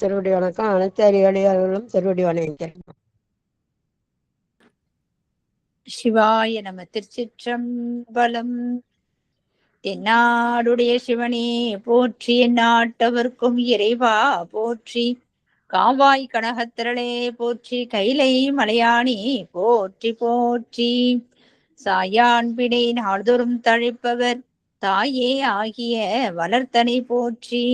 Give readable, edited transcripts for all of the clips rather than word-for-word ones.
திருவடி வணக்கம். அனைத்து அறிவாளிகளும் திருவடி வணக்கம். சிவாய நம. திருச்சிற்றம்பலம். தென்னாடுடைய சிவனே போற்றி, நாட்டவர்க்கும் இறைவா போற்றி, காவாய் கனகத்திரளே போற்றி, கைலை மலையானி போற்றி போற்றி, சாயான் பிணை நாள்தோறும் தழைப்பவர் தாயே ஆகிய வளர்த்தனை போற்றி.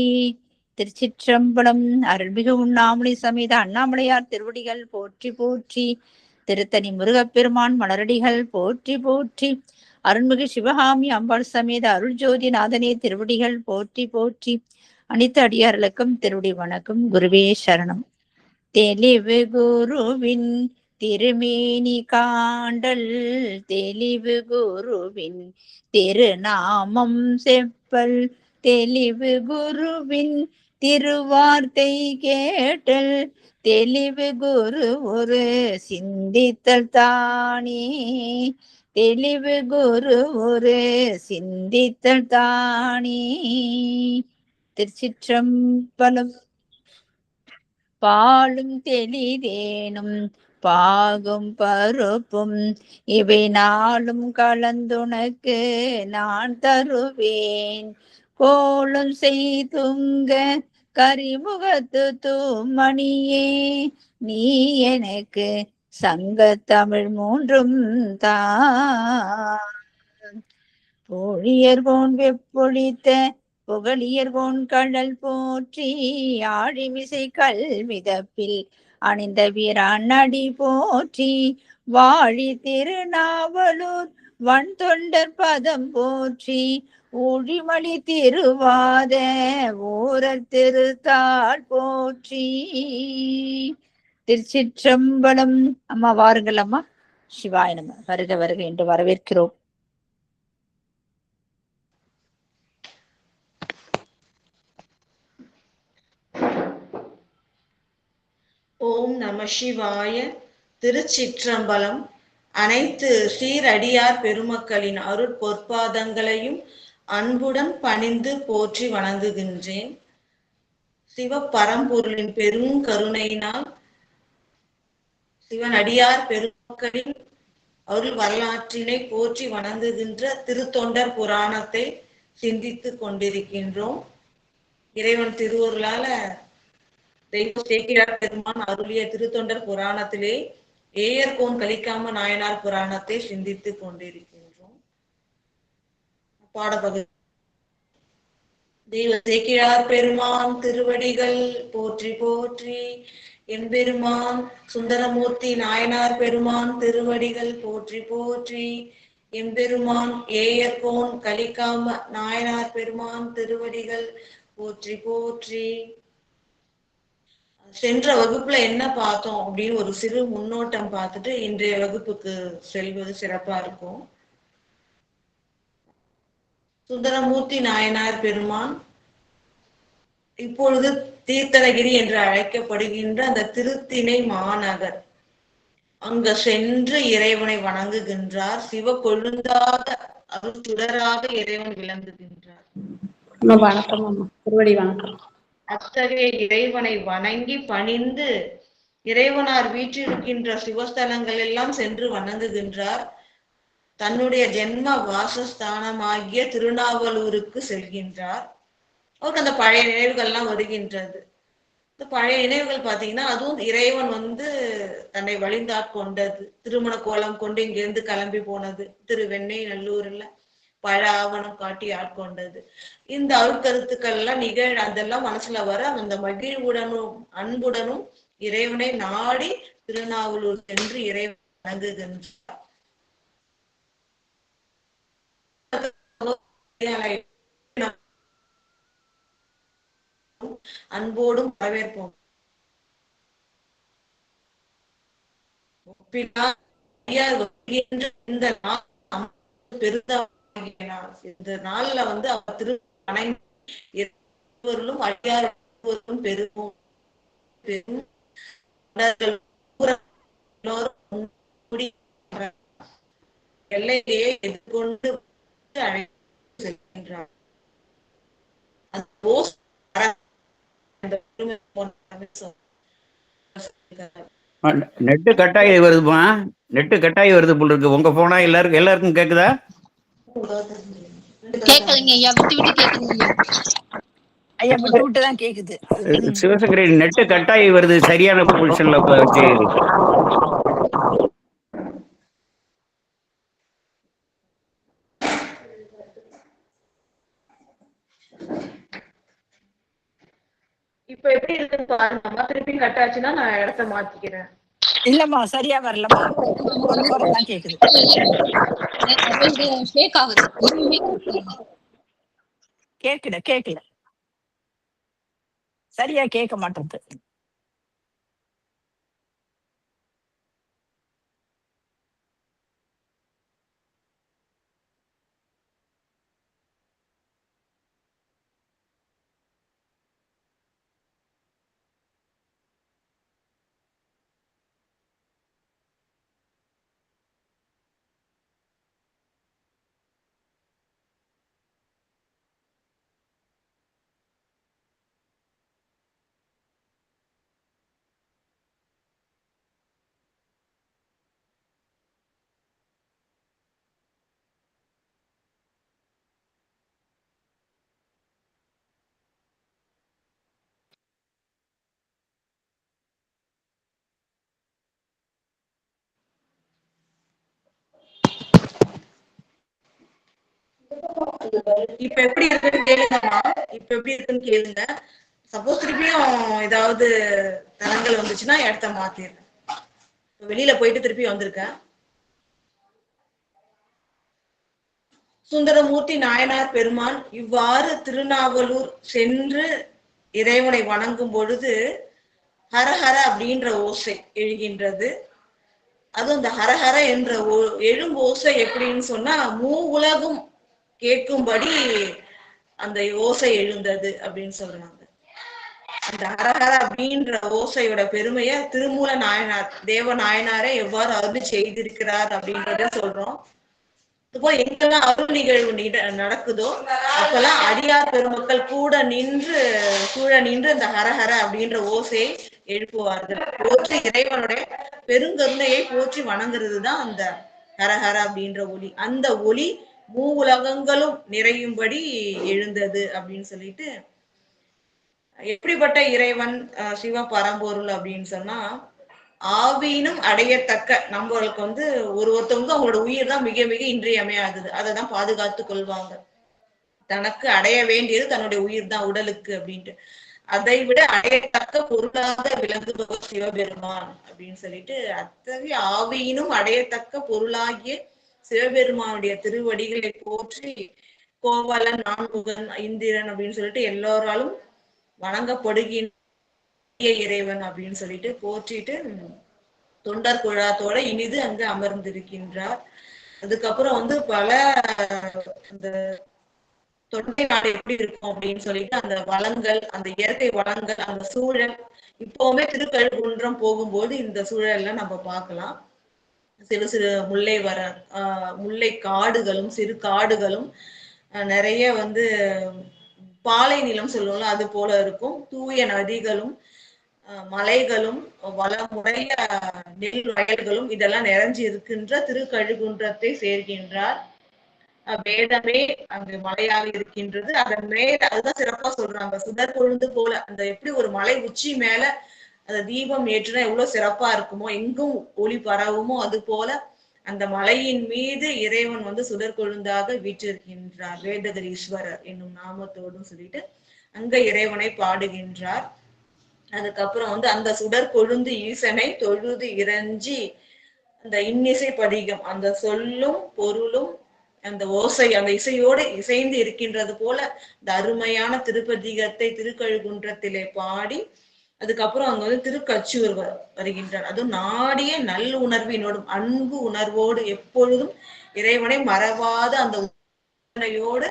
திருச்சிற்றம்பலம். அருள்மிகு உண்ணாமலை சமேத அண்ணாமலையார் திருவடிகள் போற்றி போற்றி. திருத்தணி முருகப்பெருமான் மலரடிகள் போற்றி போற்றி. அருள்மிகு சிவகாமி அம்பாள் சமேத அருள் ஜோதி நாதனே திருவடிகள் போற்றி போற்றி. அனைத்து அடியார்களுக்கும் திருவடி வணக்கம். குருவே சரணம். தெளிவு குருவின் திருமேனி காண்டல், தெளிவு குருவின் திருநாமம் செப்பல், தெளிவு குருவின் திருவார்த்தை கேட்டல், தெளிவு குரு ஒரு சிந்தித்தல் தானே, தெளிவு குரு ஒரு சிந்தித்தல் தானே. திருச்சிற்றம்பலம். பாலும் தெளிதேனும் பாகும் பருப்பும் இவை நாளும் கலந்துனக்கு நான் தருவேன், கோலும் செய்துங்க கரிமுகத்து தூமணியே, நீ எனக்கு சங்க தமிழ் மூன்றும் தான். பொழியர்கோன் வெப்பொழித்த புகழியர்கோன் கழல் போற்றி, ஆழிமிசை கல்விதப்பில் அணிந்த வீரான் அடி போற்றி, வாழி திருநாவலூர் வன் தொண்டர் பதம் போற்றி, ஊழிமணி திருவாத ஊரர் திருத்தாள் போற்றி. திருச்சிற்றம்பலம். அம்மா வாருங்கள் அம்மா. சிவாய நம. வருக வருக என்று வரவேற்கிறோம். ஓம் நம சிவாய. திருச்சிற்றம்பலம். அனைத்து சீரடியார் பெருமக்களின் அருள் பொற்பாதங்களையும் அன்புடன் பணிந்து போற்றி வணங்குகின்றேன். சிவபரம்பொருளின் பெரும் கருணையினால் சிவனடியார் பெருமக்களின் அருள் வரலாற்றினை போற்றி வணங்குகின்ற திருத்தொண்டர் புராணத்தை சிந்தித்து கொண்டிருக்கின்றோம். இறைவன் திருவருளால தெய்வ சேக்கிழார் பெருமான் அருளிய திருத்தொண்டர் புராணத்திலே ஏயர்கோன் கலிக்காம நாயனார் புராணத்தை சிந்தித்துக் கொண்டிருக்கின்றோம். பாடப்பகுதி. தெய்வ சேக்கிழார் பெருமான் திருவடிகள் போற்றி போற்றி. எம்பெருமான் சுந்தரமூர்த்தி நாயனார் பெருமான் திருவடிகள் போற்றி போற்றி. எம்பெருமான் ஏயர்கோன் கலிக்காம நாயனார் பெருமான் திருவடிகள் போற்றி போற்றி. சென்ற வகுப்புல என்ன பார்த்தோம் அப்படின்னு ஒரு சிறு முன்னோட்டம் பார்த்துட்டு இன்றைய வகுப்புக்கு செல்வது சிறப்பா இருக்கும். சுந்தரமூர்த்தி நாயனார் பெருமான் இப்பொழுது தீர்த்தனகிரி என்று அழைக்கப்படுகின்ற அந்த திருத்திணை மாநகர் அங்க சென்று இறைவனை வணங்குகின்றார். சிவ கொழுந்தாத அருள் சுடராக இறைவன் விளங்குகின்றார். வணக்கம் அம்மா. திருவடி வணக்கம். அத்தகைய இறைவனை வணங்கி பணிந்து இறைவனார் வீற்றிருக்கின்ற சிவஸ்தலங்கள் எல்லாம் சென்று வணங்குகின்றார். தன்னுடைய ஜென்ம வாசஸ்தானமாகிய திருநாவலூருக்கு செல்கின்றார். அவருக்கு அந்த பழைய நினைவுகள்லாம் வருகின்றது. இந்த பழைய நினைவுகள் பார்த்தீங்கன்னா அதுவும் இறைவன் தன்னை வழிந்தாட்கொண்டது. திருமண கோலம் கொண்டு இங்கிருந்து கிளம்பி போனது, திருவெண்ணெய் நல்லூர்ல பழ ஆவணம் காட்டி ஆட்கொண்டது. இந்த அருட்கருத்துக்கள் எல்லாம் அதெல்லாம் மனசுல வர அந்த மகிழ்வுடனும் அன்புடனும் இறைவனை நாடி திருநாவலூர் சென்று இறைவன் வணங்குகின்றார். அன்போடும் வரவேற்போம். இந்த நாள்ல அவர் திரு வணங்கிலும் அடியாரும் பெருகும் எல்லையிலேயே எதிர்கொண்டு செல்கின்றார். நெட்டு கட்டாயி வருதுமா, நெட்டு கட்டாயி வருது போல இருக்கு. உங்க போனா எல்லாருக்கும் கேக்குதா? கேக்குதுங்க ஐயா, விட்டு விட்டு கேக்குதுங்க ஐயா, விட்டு விட்டு தான் கேக்குது. சிவசங்கரி நெட்டு கட்டாயி வருது, சரியான பொசிஷன்ல வச்சு. இப்ப எப்படி இருக்குன்னு பாருங்கம்மா. திருப்பி கட் ஆச்சுன்னா நான் இடத்த மாத்திக்கிறேன். இல்லம்மா, சரியா வரலம்மா, குறை குறை தான் கேக்குது. கேக்கல சரியா கேட்க மாட்டேங்குது. இப்ப எப்படி இருக்குன்னு கேளுங்கம்மா. இப்ப எப்படி இருக்குன்னு கேளுங்க. சப்போஸ் திருப்பியும் ஏதாவது தரங்கள் வந்துச்சுன்னா இடத்த மாத்திடுறேன். வெளியில போயிட்டு திருப்பி வந்திருக்கேன். சுந்தரமூர்த்தி நாயனார் பெருமான் இவ்வாறு திருநாவலூர் சென்று இறைவனை வணங்கும் பொழுது ஹரஹர அப்படின்ற ஓசை எழுகின்றது. அதுவும் இந்த ஹரஹர என்ற எழும் ஓசை எப்படின்னு சொன்னா உலகும் கேட்கும்படி அந்த ஓசை எழுந்தது அப்படின்னு சொல்றாங்க. அந்த ஹரஹர அப்படின்ற ஓசையோட பெருமைய திருமூல நாயனார் தேவ நாயனாரே எவ்வாறு அருள் செய்திருக்கிறார் அப்படின்றத சொல்றோம். இப்போ எங்கெல்லாம் அருள் நிகழ்வு நடக்குதோ அப்பெல்லாம் அடியார் பெருமக்கள் கூட நின்று அந்த ஹரஹர அப்படின்ற ஓசையை எழுப்புவார்கள். போற்றி இறைவனுடைய பெருங்கருணையை போற்றி வணங்குறது தான் அந்த ஹரஹர அப்படின்ற ஒலி. அந்த ஒலி உலகங்களும் நிறையும்படி எழுந்தது அப்படின்னு சொல்லிட்டு, எப்படிப்பட்ட இறைவன் சிவ பரம்பொருள் அப்படின்னு சொன்னா, ஆவியினும் அடையத்தக்க, நம்மளுக்கு வந்து ஒருத்தவங்க அவங்களோட உயிர் தான் மிக மிக இன்றியமையாதது. அதை தான் பாதுகாத்து கொள்வாங்க. தனக்கு அடைய வேண்டியது தன்னுடைய உயிர் தான், உடலுக்கு அப்படின்ட்டு. அதை விட அடையத்தக்க பொருளாக விளங்குபவர் சிவபெருமான் அப்படின்னு சொல்லிட்டு, அத்தகைய ஆவியினும் அடையத்தக்க பொருளாகிய சிவபெருமானுடைய திருவடிகளை போற்றி கோவலன், நான்முகன், இந்திரன் அப்படின்னு சொல்லிட்டு எல்லோராலும் வணங்கப்படுகின்ற இறைவன் அப்படின்னு சொல்லிட்டு போற்றிட்டு தொண்டர் குழாத்தோட இனிது அங்கு அமர்ந்திருக்கின்றார். அதுக்கப்புறம் வந்து பல அந்த தொண்டை நாடு எப்படி இருக்கும் அப்படின்னு சொல்லிட்டு அந்த வளங்கள், அந்த இயற்கை வளங்கள், அந்த சூழல் இப்பவுமே திருக்கழுகுன்றம் போகும்போது இந்த சூழல்ல நம்ம பார்க்கலாம். சிறு சிறு முல்லை காடுகளும் சிறு காடுகளும் நிறைய வந்து பாலை நிலம் சொல்லுவோம்ல, அது போல இருக்கும். தூய நதிகளும் மலைகளும் வளமுடைய நெல் வயல்களும் இதெல்லாம் நிறைஞ்சு இருக்கின்ற திருக்கழுகுன்றத்தை சேர்கின்றார். வேதமே அங்கு மலையாக இருக்கின்றது. அதன் மேல அதுதான் சிறப்பா சொல்றாங்க, சுடர் கொழுந்து போல. அந்த எப்படி ஒரு மலை உச்சி மேல அந்த தீபம் ஏற்றுனா எவ்வளவு சிறப்பா இருக்குமோ, எங்கும் ஒளி பரவுமோ, அது போல அந்த மலையின் மீது இறைவன் வந்து சுடர் கொழுந்தாக வீற்றிருக்கின்றார். வேதகிரீஸ்வரர் என்னும் நாமத்தோடும் சொல்லிட்டு அங்க இறைவனை பாடுகின்றார். அதுக்கப்புறம் வந்து அந்த சுடர் கொழுந்து ஈசனை தொழுது இறைஞ்சி அந்த இன்னிசை படிகம், அந்த சொல்லும் பொருளும் அந்த ஓசை, அந்த இசையோடு இசைந்து இருக்கின்றது போல இந்த அருமையான திருப்பதிகத்தை திருக்கழுகுன்றத்திலே பாடி, அதுக்கப்புறம் அங்க வந்து திருக்கச்சூர் வருகின்றார். அதுவும் நாடிய நல் உணர்வினோடும் அன்பு உணர்வோடு எப்பொழுதும் இறைவனை மறவாத அந்த உணர்வோடு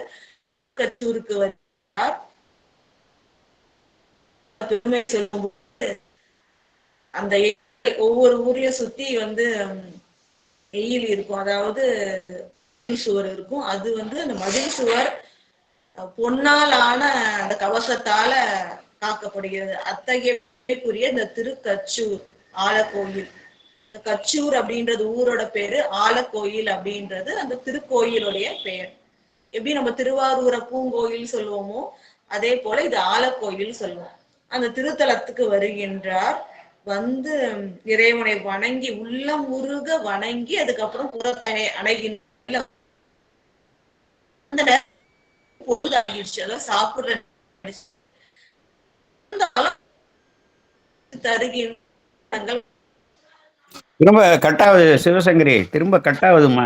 கச்சூருக்கு வருகிறார். பெருமை சொல்லும்போது அந்த ஒவ்வொரு ஊரையும் சுத்தி வந்து எயில் இருக்கும், அதாவது சுவர் இருக்கும். அது வந்து அந்த மதில் சுவர் பொன்னாலான அந்த கவசத்தால காக்கப்படுகிறது. அத்தகைய இந்த திருக்கச்சூர் ஆலக்கோயில். கச்சூர் அப்படின்றது ஊரோட பேரு, ஆலக்கோயில் அப்படின்றது அந்த திருக்கோயிலுடைய பெயர். எப்படி நம்ம திருவாரூரை பூங்கோயில் சொல்லுவோமோ அதே போல இது ஆலக்கோயில் சொல்லுவோம். அந்த திருத்தலத்துக்கு வருகின்றார். வந்து இறைவனை வணங்கி உள்ளம் உருக வணங்கி அதுக்கப்புறம் புறத்தை அணைகின்ற பொழுதாகிடுச்சு. அதாவது சாப்பிடுற தருகின்ற திரும்ப கட்டாவது சிவசங்கரி, திரும்ப கட்டாவதுமா?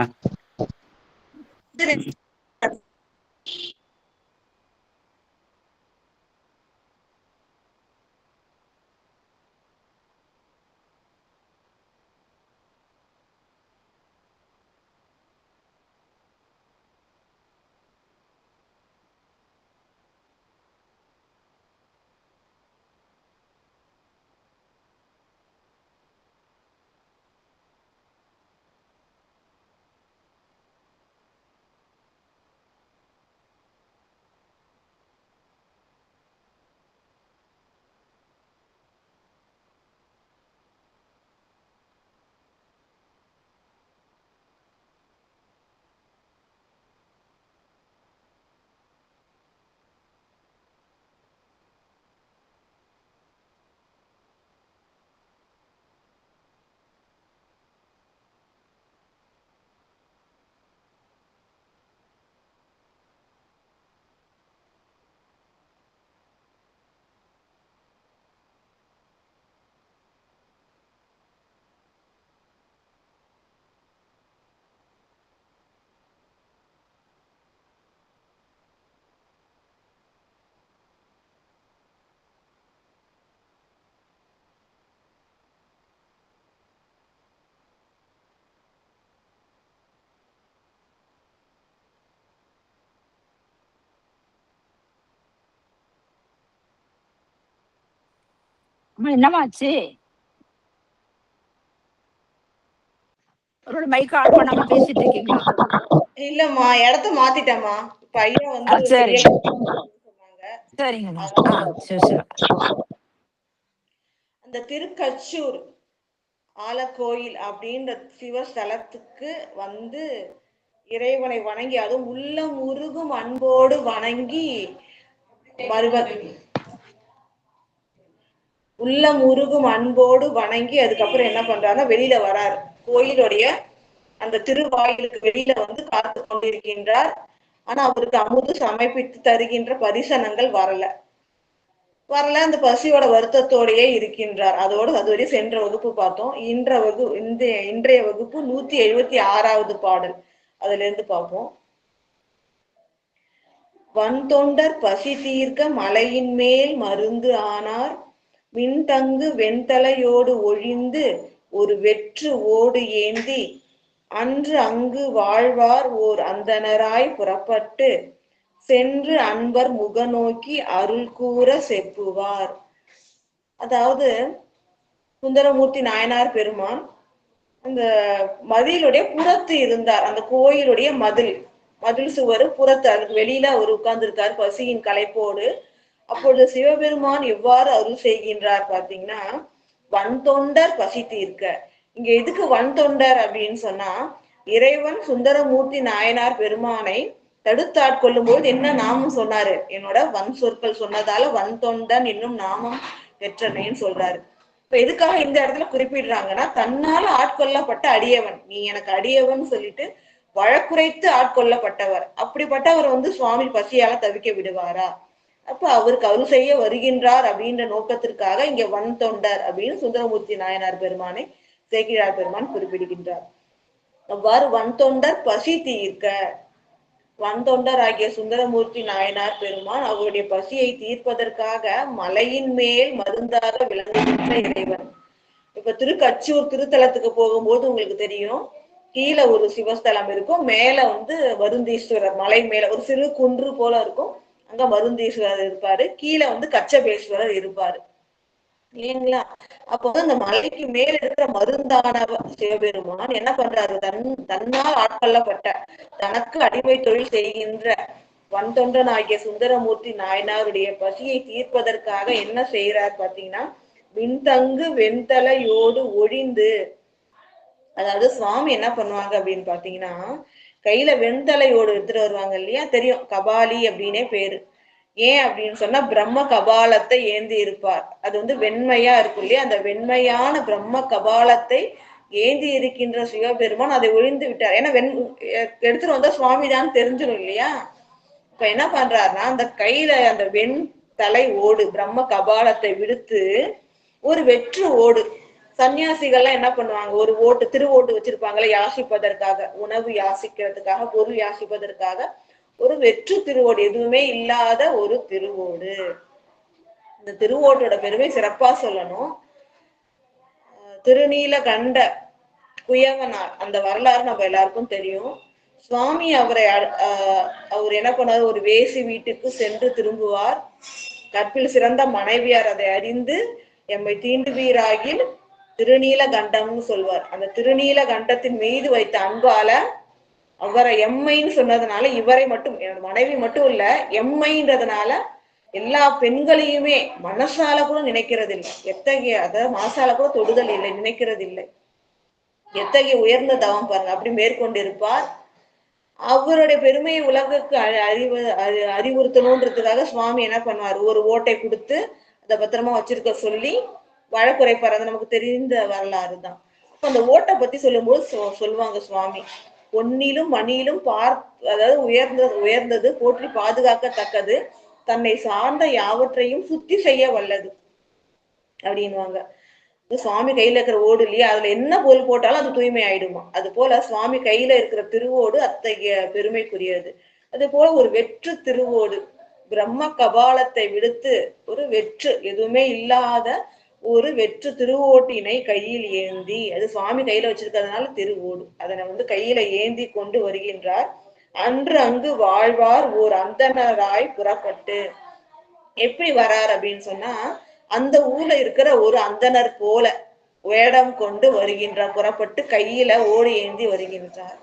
என்னமாச்சு? ஒரு மைக் ஆன் பண்ணாம பேசிட்டு இருக்கீங்களா? இல்லம்மா, இடத்த மாத்திட்டேம்மா. இப்ப ஐயா வந்து சரி சொன்னாங்க. சரிங்கண்ணா. சரி. அந்த திருக்கச்சூர் ஆலக்கோயில் அப்படின்ற சிவஸ்தலத்துக்கு வந்து இறைவனை வணங்கி, அதுவும் உள்ளம் உருகும் அன்போடு வணங்கி உள்ளம் உருகும் அன்போடு வணங்கி அதுக்கப்புறம் என்ன பண்றாருன்னா வெளியில வராரு. கோயிலுடைய அந்த திருவாயிலுக்கு வெளியில வந்து காத்து கொண்டிருக்கின்றார். ஆனா அவருக்கு அமுது சமைப்பித்து தருகின்ற பரிசனங்கள் வரல. அந்த பசியோட வருத்தத்தோடையே இருக்கின்றார். அதுவரை சென்ற வகுப்பு பார்த்தோம். இன்றைய வகுப்பு 176வது பாடல், அதுல இருந்து பார்ப்போம். வன்தொண்டர் பசி தீர்க்க மலையின் மேல் மருந்து ஆனார், மின்தங்கு வெண்தலையோடு ஒழிந்து ஒரு வெற்று ஓடு ஏந்தி, அன்று அங்கு வாழ்வார் ஓர் அந்தணராய் புறப்பட்டு சென்று அன்பர் முகநோக்கி அருள் கூற செப்புவார். அதாவது சுந்தரமூர்த்தி நாயனார் பெருமான் அந்த மதிலுடைய புறத்து இருந்தார். அந்த கோயிலுடைய மதில் சுவர் புறத்து, அதுக்கு வெளியில அவர் உட்கார்ந்து இருக்கார் பசியின் களைப்போடு. அப்பொழுது சிவபெருமான் எவ்வாறு அருள் செய்கின்றார் பாத்தீங்கன்னா, வன்தொண்டர் பசி தீர்க்க. இங்க எதுக்கு வன்தொண்டர் அப்படின்னு சொன்னா, இறைவன் சுந்தரமூர்த்தி நாயனார் பெருமானை தடுத்தாட்கொள்ளும் போது என்ன நாமம் சொன்னாரு? என்னோட வன் சொற்கள் சொன்னதால வன்தொண்டன் என்னும் நாமம் பெற்றனேன்னு சொல்றாரு. இப்ப எதுக்காக இந்த இடத்துல குறிப்பிடுறாங்கன்னா, தன்னால ஆட்கொள்ளப்பட்ட அடியவன், நீ எனக்கு அடியவன் சொல்லிட்டு வழக்குரைத்து ஆட்கொள்ளப்பட்டவர். அப்படிப்பட்டவர் வந்து சுவாமி பசியால தவிக்க விடுவாரா? அப்ப அவருக்கு அருள் செய்ய வருகின்றார் அப்படின்ற நோக்கத்திற்காக இங்க வன்தொண்டர் அப்படின்னு சுந்தரமூர்த்தி நாயனார் பெருமானை சேக்கிழார் பெருமான் குறிப்பிடுகின்றார். அவ்வாறு வன்தொண்டர் பசி தீர்க்க, வன்தொண்டர் ஆகிய சுந்தரமூர்த்தி நாயனார் பெருமான் அவருடைய பசியை தீர்ப்பதற்காக மலையின் மேல் மருந்தாக விளங்குகின்ற இறைவன். இப்ப திருக்கச்சூர் திருத்தலத்துக்கு போகும்போது உங்களுக்கு தெரியும், கீழே ஒரு சிவஸ்தலம் இருக்கும், மேல வந்து மருந்தீஸ்வரர், மலை மேல ஒரு சிறு குன்று போல இருக்கும், அங்க மருந்தீஸ்வரர் இருப்பாரு, கீழே வந்து கச்சபேஸ்வரர் இருப்பாரு இல்லைங்களா? அப்போ அந்த மலைக்கு மேல இருக்கிற மருந்தான சிவபெருமான் என்ன பண்றாரு? தன்னால் ஆட்கொள்ளப்பட்ட, தனக்கு அடிமை தொழில் செய்கின்ற வன்தொண்டன் ஆகிய சுந்தரமூர்த்தி நாயனாருடைய பசியை தீர்ப்பதற்காக என்ன செய்யறார் பாத்தீங்கன்னா, விண்தங்கு வெண்தலையோடு ஒழிந்து. அதாவது சுவாமி என்ன பண்ணுவாங்க அப்படின்னு பாத்தீங்கன்னா, கையில வெண்தலையோடு எடுத்துட்டு வருவாங்க இல்லையா, தெரியும் கபாலி அப்படின்னே பேரு. ஏன் அப்படின்னு சொன்னா பிரம்ம கபாலத்தை ஏந்தி இருப்பார். அது வந்து வெண்மையா இருக்கும் இல்லையா, அந்த வெண்மையான பிரம்ம கபாலத்தை ஏந்தி இருக்கின்ற சிவபெருமான் அதை ஒழிந்து விட்டார். ஏன்னா எடுத்துட்டு வந்தா சுவாமி தான் தெரிஞ்சிடும் இல்லையா. இப்ப என்ன பண்றாருன்னா, அந்த கையில அந்த வெண் தலை ஓடு பிரம்ம கபாலத்தை விடுத்து ஒரு வெற்று ஓடு. சன்னியாசிகள்லாம் என்ன பண்ணுவாங்க, ஒரு ஓட்டு திரு ஓட்டு வச்சிருப்பாங்கல்ல, யாசிப்பதற்காக, உணவு யாசிக்கிறதுக்காக, பொருள் யாசிப்பதற்காக ஒரு வெற்று திருவோடு, எதுவுமே இல்லாத ஒரு திருவோடு. இந்த திருவோட்டோட பெருமை சிறப்பா சொல்லணும். திருநீலகண்ட குயவனார் அந்த வரலாறு நம்ம எல்லாருக்கும் தெரியும். சுவாமி அவர் என்ன பண்ணாரு, ஒரு வேசி வீட்டுக்கு சென்று திரும்புவார். கற்பில் சிறந்த மனைவியார் அதை அறிந்து எம்மை தீண்டுவீராகில் திருநீலகண்டம்னு சொல்வார். அந்த திருநீலகண்டத்தின் மீது வைத்த அன்பால அவரை எம்மைன்னு சொன்னதுனால, இவரை மட்டும், என்னோட மனைவி மட்டும் இல்ல, எம்மைன்றதுனால எல்லா பெண்களையுமே மனசால கூட நினைக்கிறது இல்லை. எத்தகைய, அதாவது மனசால கூட தொடுதல் இல்லை, நினைக்கிறது இல்லை. எத்தகைய உயர்ந்த தவம் பாருங்க. அப்படி மேற்கொண்டு இருப்பார். அவருடைய பெருமையை உலகுக்கு அறிவுறுத்தணுன்றதுக்காக சுவாமி என்ன பண்ணுவார், ஒரு ஓட்டை கொடுத்து அதை பத்திரமா வச்சிருக்க சொல்லி வழக்குரைப்பார். அது நமக்கு தெரிந்த வரலாறு தான். அப்ப அந்த ஓட்டை பத்தி சொல்லும்போது சொல்லுவாங்க சுவாமி, பொன்னிலும் மணியிலும் அதாவது உயர்ந்தது போற்றி பாதுகாக்கத்தக்கது, தன்னை சார்ந்த யாவற்றையும் சுத்தி செய்ய வல்லது அப்படின்வாங்க. சுவாமி கையில இருக்கிற ஓடு இல்லையா, அதுல என்ன பொருள் போட்டாலும் அது தூய்மை ஆயிடுமா. அது போல சுவாமி கையில இருக்கிற திருவோடு அத்தகைய பெருமைக்குரியது. அது போல ஒரு வெற்று திருவோடு, பிரம்ம கபாலத்தை விடுத்து ஒரு வெற்று, எதுவுமே இல்லாத ஒரு வெற்று திருவோட்டினை கையில் ஏந்தி, அது சுவாமி கையில வச்சிருக்கிறதுனால திருவோடு, அதனை வந்து கையில ஏந்தி கொண்டு வருகின்றார். அன்று அங்கு வாழ்வார் ஓர் அந்தனராய் புறப்பட்டு. எப்படி வரார் அப்படின்னு சொன்னா, அந்த ஊர்ல இருக்கிற ஒரு அந்தனர் போல வேடம் கொண்டு வருகின்றார். புறப்பட்டு கையில ஓடி ஏந்தி வருகின்றார்.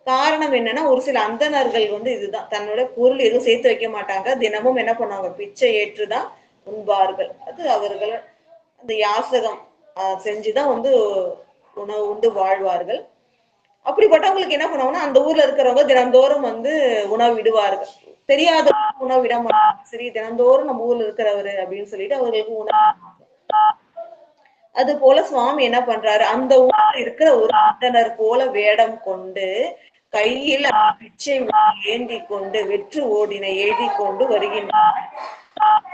காரணம் என்னன்னா, ஒரு சில அந்தணர்கள் வந்து இதுதான், தன்னோட பொருள் எதுவும் சேர்த்து வைக்க மாட்டாங்க. தினமும் என்ன பண்ணுவாங்க, பிச்சை ஏற்றுதான் உண்பார்கள். அது அவர்கள் அந்த யாசகம் செஞ்சுதான் வந்து உணவு உண்டு வாழ்வார்கள். அப்படிப்பட்டவங்களுக்கு என்ன பண்ணுவாங்கன்னா, அந்த ஊர்ல இருக்கிறவங்க தினந்தோறும் வந்து உணவு விடுவார்கள். தெரியாத உணவு விட மாட்டாங்க. சரி, தினந்தோறும் நம்ம ஊர்ல இருக்கிறவரு அப்படின்னு சொல்லிட்டு அவர்களுக்கு உணவு. அது போல சுவாமி என்ன பண்றாரு, அந்த ஊர்ல இருக்கிற ஒரு அந்தனர் போல வேடம் கொண்டு கையில் பிச்சை ஏந்தி கொண்டு வெற்று ஓடினை எழுதி கொண்டு வருகின்றார்.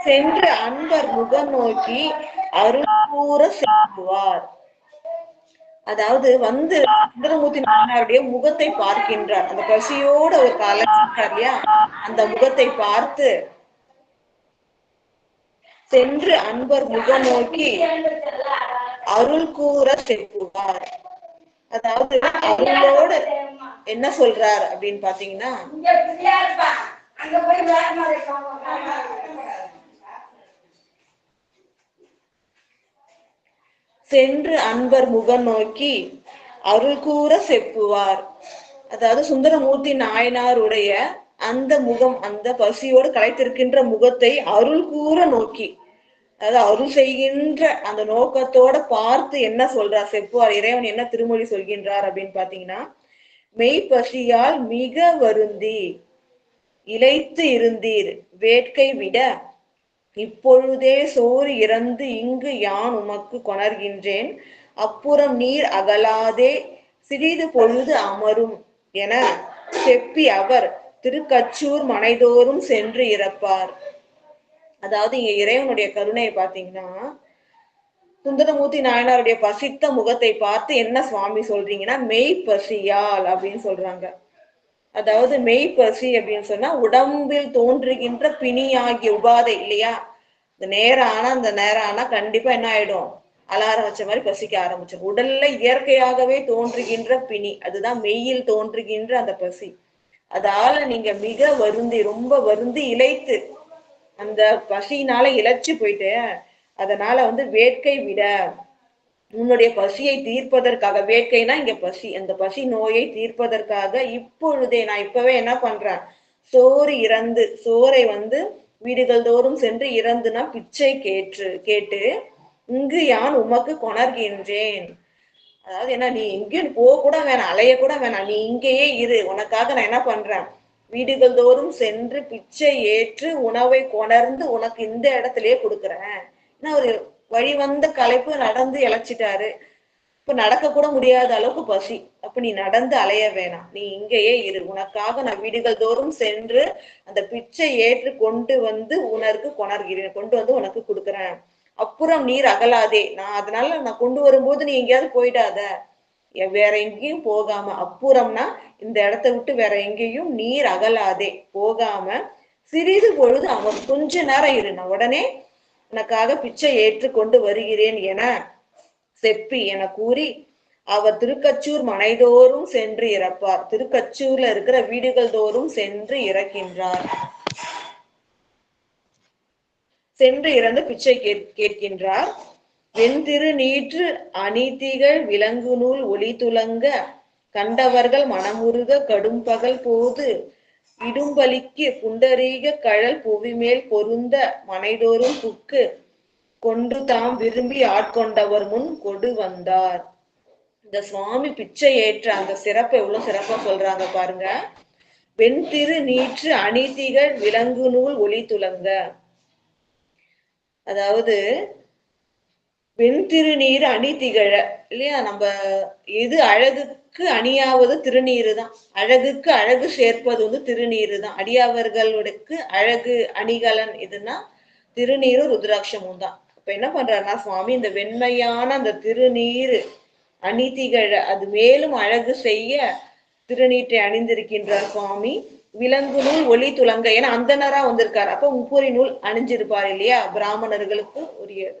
சென்று அன்பர் முகம் நோக்கி அருள் கூற செல்வார். அதாவது வந்து சுந்தரமூர்த்தி நாயனாருடைய முகத்தை பார்க்கின்றார். அந்த பசியோட ஒரு கலைஞர் இல்லையா, அந்த முகத்தை பார்த்து சென்று அன்பர் முகம் நோக்கி அருள் கூற செல்வார். அதாவது அருளோடு என்ன சொல்றார் அப்படின்னு பாத்தீங்கன்னா, சென்று அன்பர் முகம் நோக்கி அருள் கூற செப்புவார். அதாவது சுந்தரமூர்த்தி நாயனாருடைய அந்த முகம், அந்த பசியோடு கலைத்திருக்கின்ற முகத்தை அருள் கூற நோக்கி, அதாவது அருள் செய்கின்ற அந்த நோக்கத்தோட பார்த்து என்ன சொல்றார் செப்புவார். இறைவன் என்ன திருமொழி சொல்கின்றார் அப்படின்னு பாத்தீங்கன்னா, மெய்ப்பசியால் மிக வருந்தி இளைத்து இருந்தீர் வேட்கை விட, இப்பொழுதே சோறு இறந்து இங்கு யான் உமக்கு கொணர்கின்றேன், அப்புறம் நீர் அகலாதே சிறிது பொழுது அமரும் என செப்பி அவர் திருக்கச்சூர் மனைதோறும் சென்று இறப்பார். அதாவது இங்க இறைவனுடைய கருணையை பாத்தீங்கன்னா, சுந்தரமூர்த்தி நாயனாருடைய பசித்த முகத்தை பார்த்து என்ன சுவாமி சொல்றீங்கன்னா, மெய் பசியால் அப்படின்னு சொல்றாங்க. அதாவது மெய் பசி அப்படின்னு சொன்னா உடம்பில் தோன்றுகின்ற பிணி ஆகிய உபாதை இல்லையா, இந்த நேரம் ஆனா கண்டிப்பா என்ன ஆயிடும், அலாரம் வச்ச மாதிரி பசிக்க ஆரம்பிச்சிடும். உடல்ல இயற்கையாகவே தோன்றுகின்ற பிணி, அதுதான் மெய்யில் தோன்றுகின்ற அந்த பசி. அதால நீங்க மிக வருந்தி, ரொம்ப வருந்தி இளைத்து, அந்த பசியினால இழைச்சு போயிட்டு, அதனால வந்து வேட்கை விட, உன்னுடைய பசியை தீர்ப்பதற்காக, வேட்கைனா இங்க பசி, அந்த பசி நோயை தீர்ப்பதற்காக இப்பொழுதே நான் இப்பவே என்ன பண்றேன், சோறு இறந்து, சோறை வந்து வீடுகள் தோறும் சென்று இறந்துனா பிச்சை கேட்டு இங்கு யான் உமக்கு கொணர்கின்றேன். அதாவது என்ன, நீ எங்கேயும் போக கூட வேணாம், அலைய கூட வேணாம், நீ இங்கேயே இரு. உனக்காக நான் என்ன பண்றேன், வீடுகள் தோறும் சென்று பிச்சை ஏற்று உணவை கொணர்ந்து உனக்கு இந்த இடத்திலேயே கொடுக்குறேன். ஏன்னா ஒரு வழி வந்த களைப்பு, நடந்து இழைச்சிட்டாரு, இப்ப நடக்க கூட முடியாத அளவுக்கு பசி. அப்ப நீ நடந்து அலைய வேணாம், நீ இங்கேயே இரு. உனக்காக நான் வீடுகள் தோறும் சென்று அந்த பிச்சை ஏற்று கொண்டு வந்து உனக்கு கொணர்கிறேன், கொண்டு வந்து உனக்கு கொடுக்குறேன். அப்புறம் நீர் அகலாதே. அதனால நான் கொண்டு வரும்போது நீ எங்கேயாவது போயிடாத, வேற எங்கேயும் போகாம. அப்புறம்னா இந்த இடத்த விட்டு வேற எங்கேயும் நீர் அகலாதே, போகாம சிறிது பொழுது அவன் கொஞ்ச நேரம் இரு, நான் உடனே உனக்காக பிச்சை ஏற்று கொண்டு வருகிறேன் என செப்பி என கூறி அவர் திருக்கச்சூர் மனைதோறும் சென்று இறப்பார். திருக்கச்சூர்ல இருக்கிற வீடுகள் தோறும் சென்று இறக்கின்றார். சென்று இறந்து பிச்சை கேட்கின்றார். வெண்திரு நீற்று அநீதிகள் விலங்கு நூல் ஒளி துலங்க கண்டவர்கள் மனமுருக கடும்பகல் போது இடும்பலிக்கு புண்டரீக கழல் புவிமேல் பொருந்த மனைதோறும் புக்கு கொன்று தாம் விரும்பி ஆட்கொண்டவர் முன் கொடு வந்தார். இந்த சுவாமி பிச்சை ஏற்ற அந்த சிறப்பை எவ்வளவு சிறப்பா சொல்றாங்க பாருங்க. வெண்திரு நீற்று அநீதிகள் விலங்கு நூல் ஒளி துலங்க, அதாவது வெண்திருநீர் அணி திகழ இல்லையா, நம்ம எது அழகுக்கு அணியாவது திருநீரு தான், அழகுக்கு அழகு சேர்ப்பது வந்து திருநீரு தான். அடியாவர்களுக்கு அழகு அணிகலன் எதுனா திருநீரும் ருத்ராட்சமும் தான். இப்ப என்ன பண்றாருன்னா சுவாமி இந்த வெண்மையான அந்த திருநீர் அணி திகழ, அது மேலும் அழகு செய்ய திருநீற்றை அணிந்திருக்கின்றார் சுவாமி. விலங்கு நூல் ஒளி துலங்க, ஏன்னா அந்தனரா வந்திருக்காரு, அப்ப முப்புரி நூல் அணிஞ்சிருப்பார் இல்லையா, பிராமணர்களுக்கு உரியது,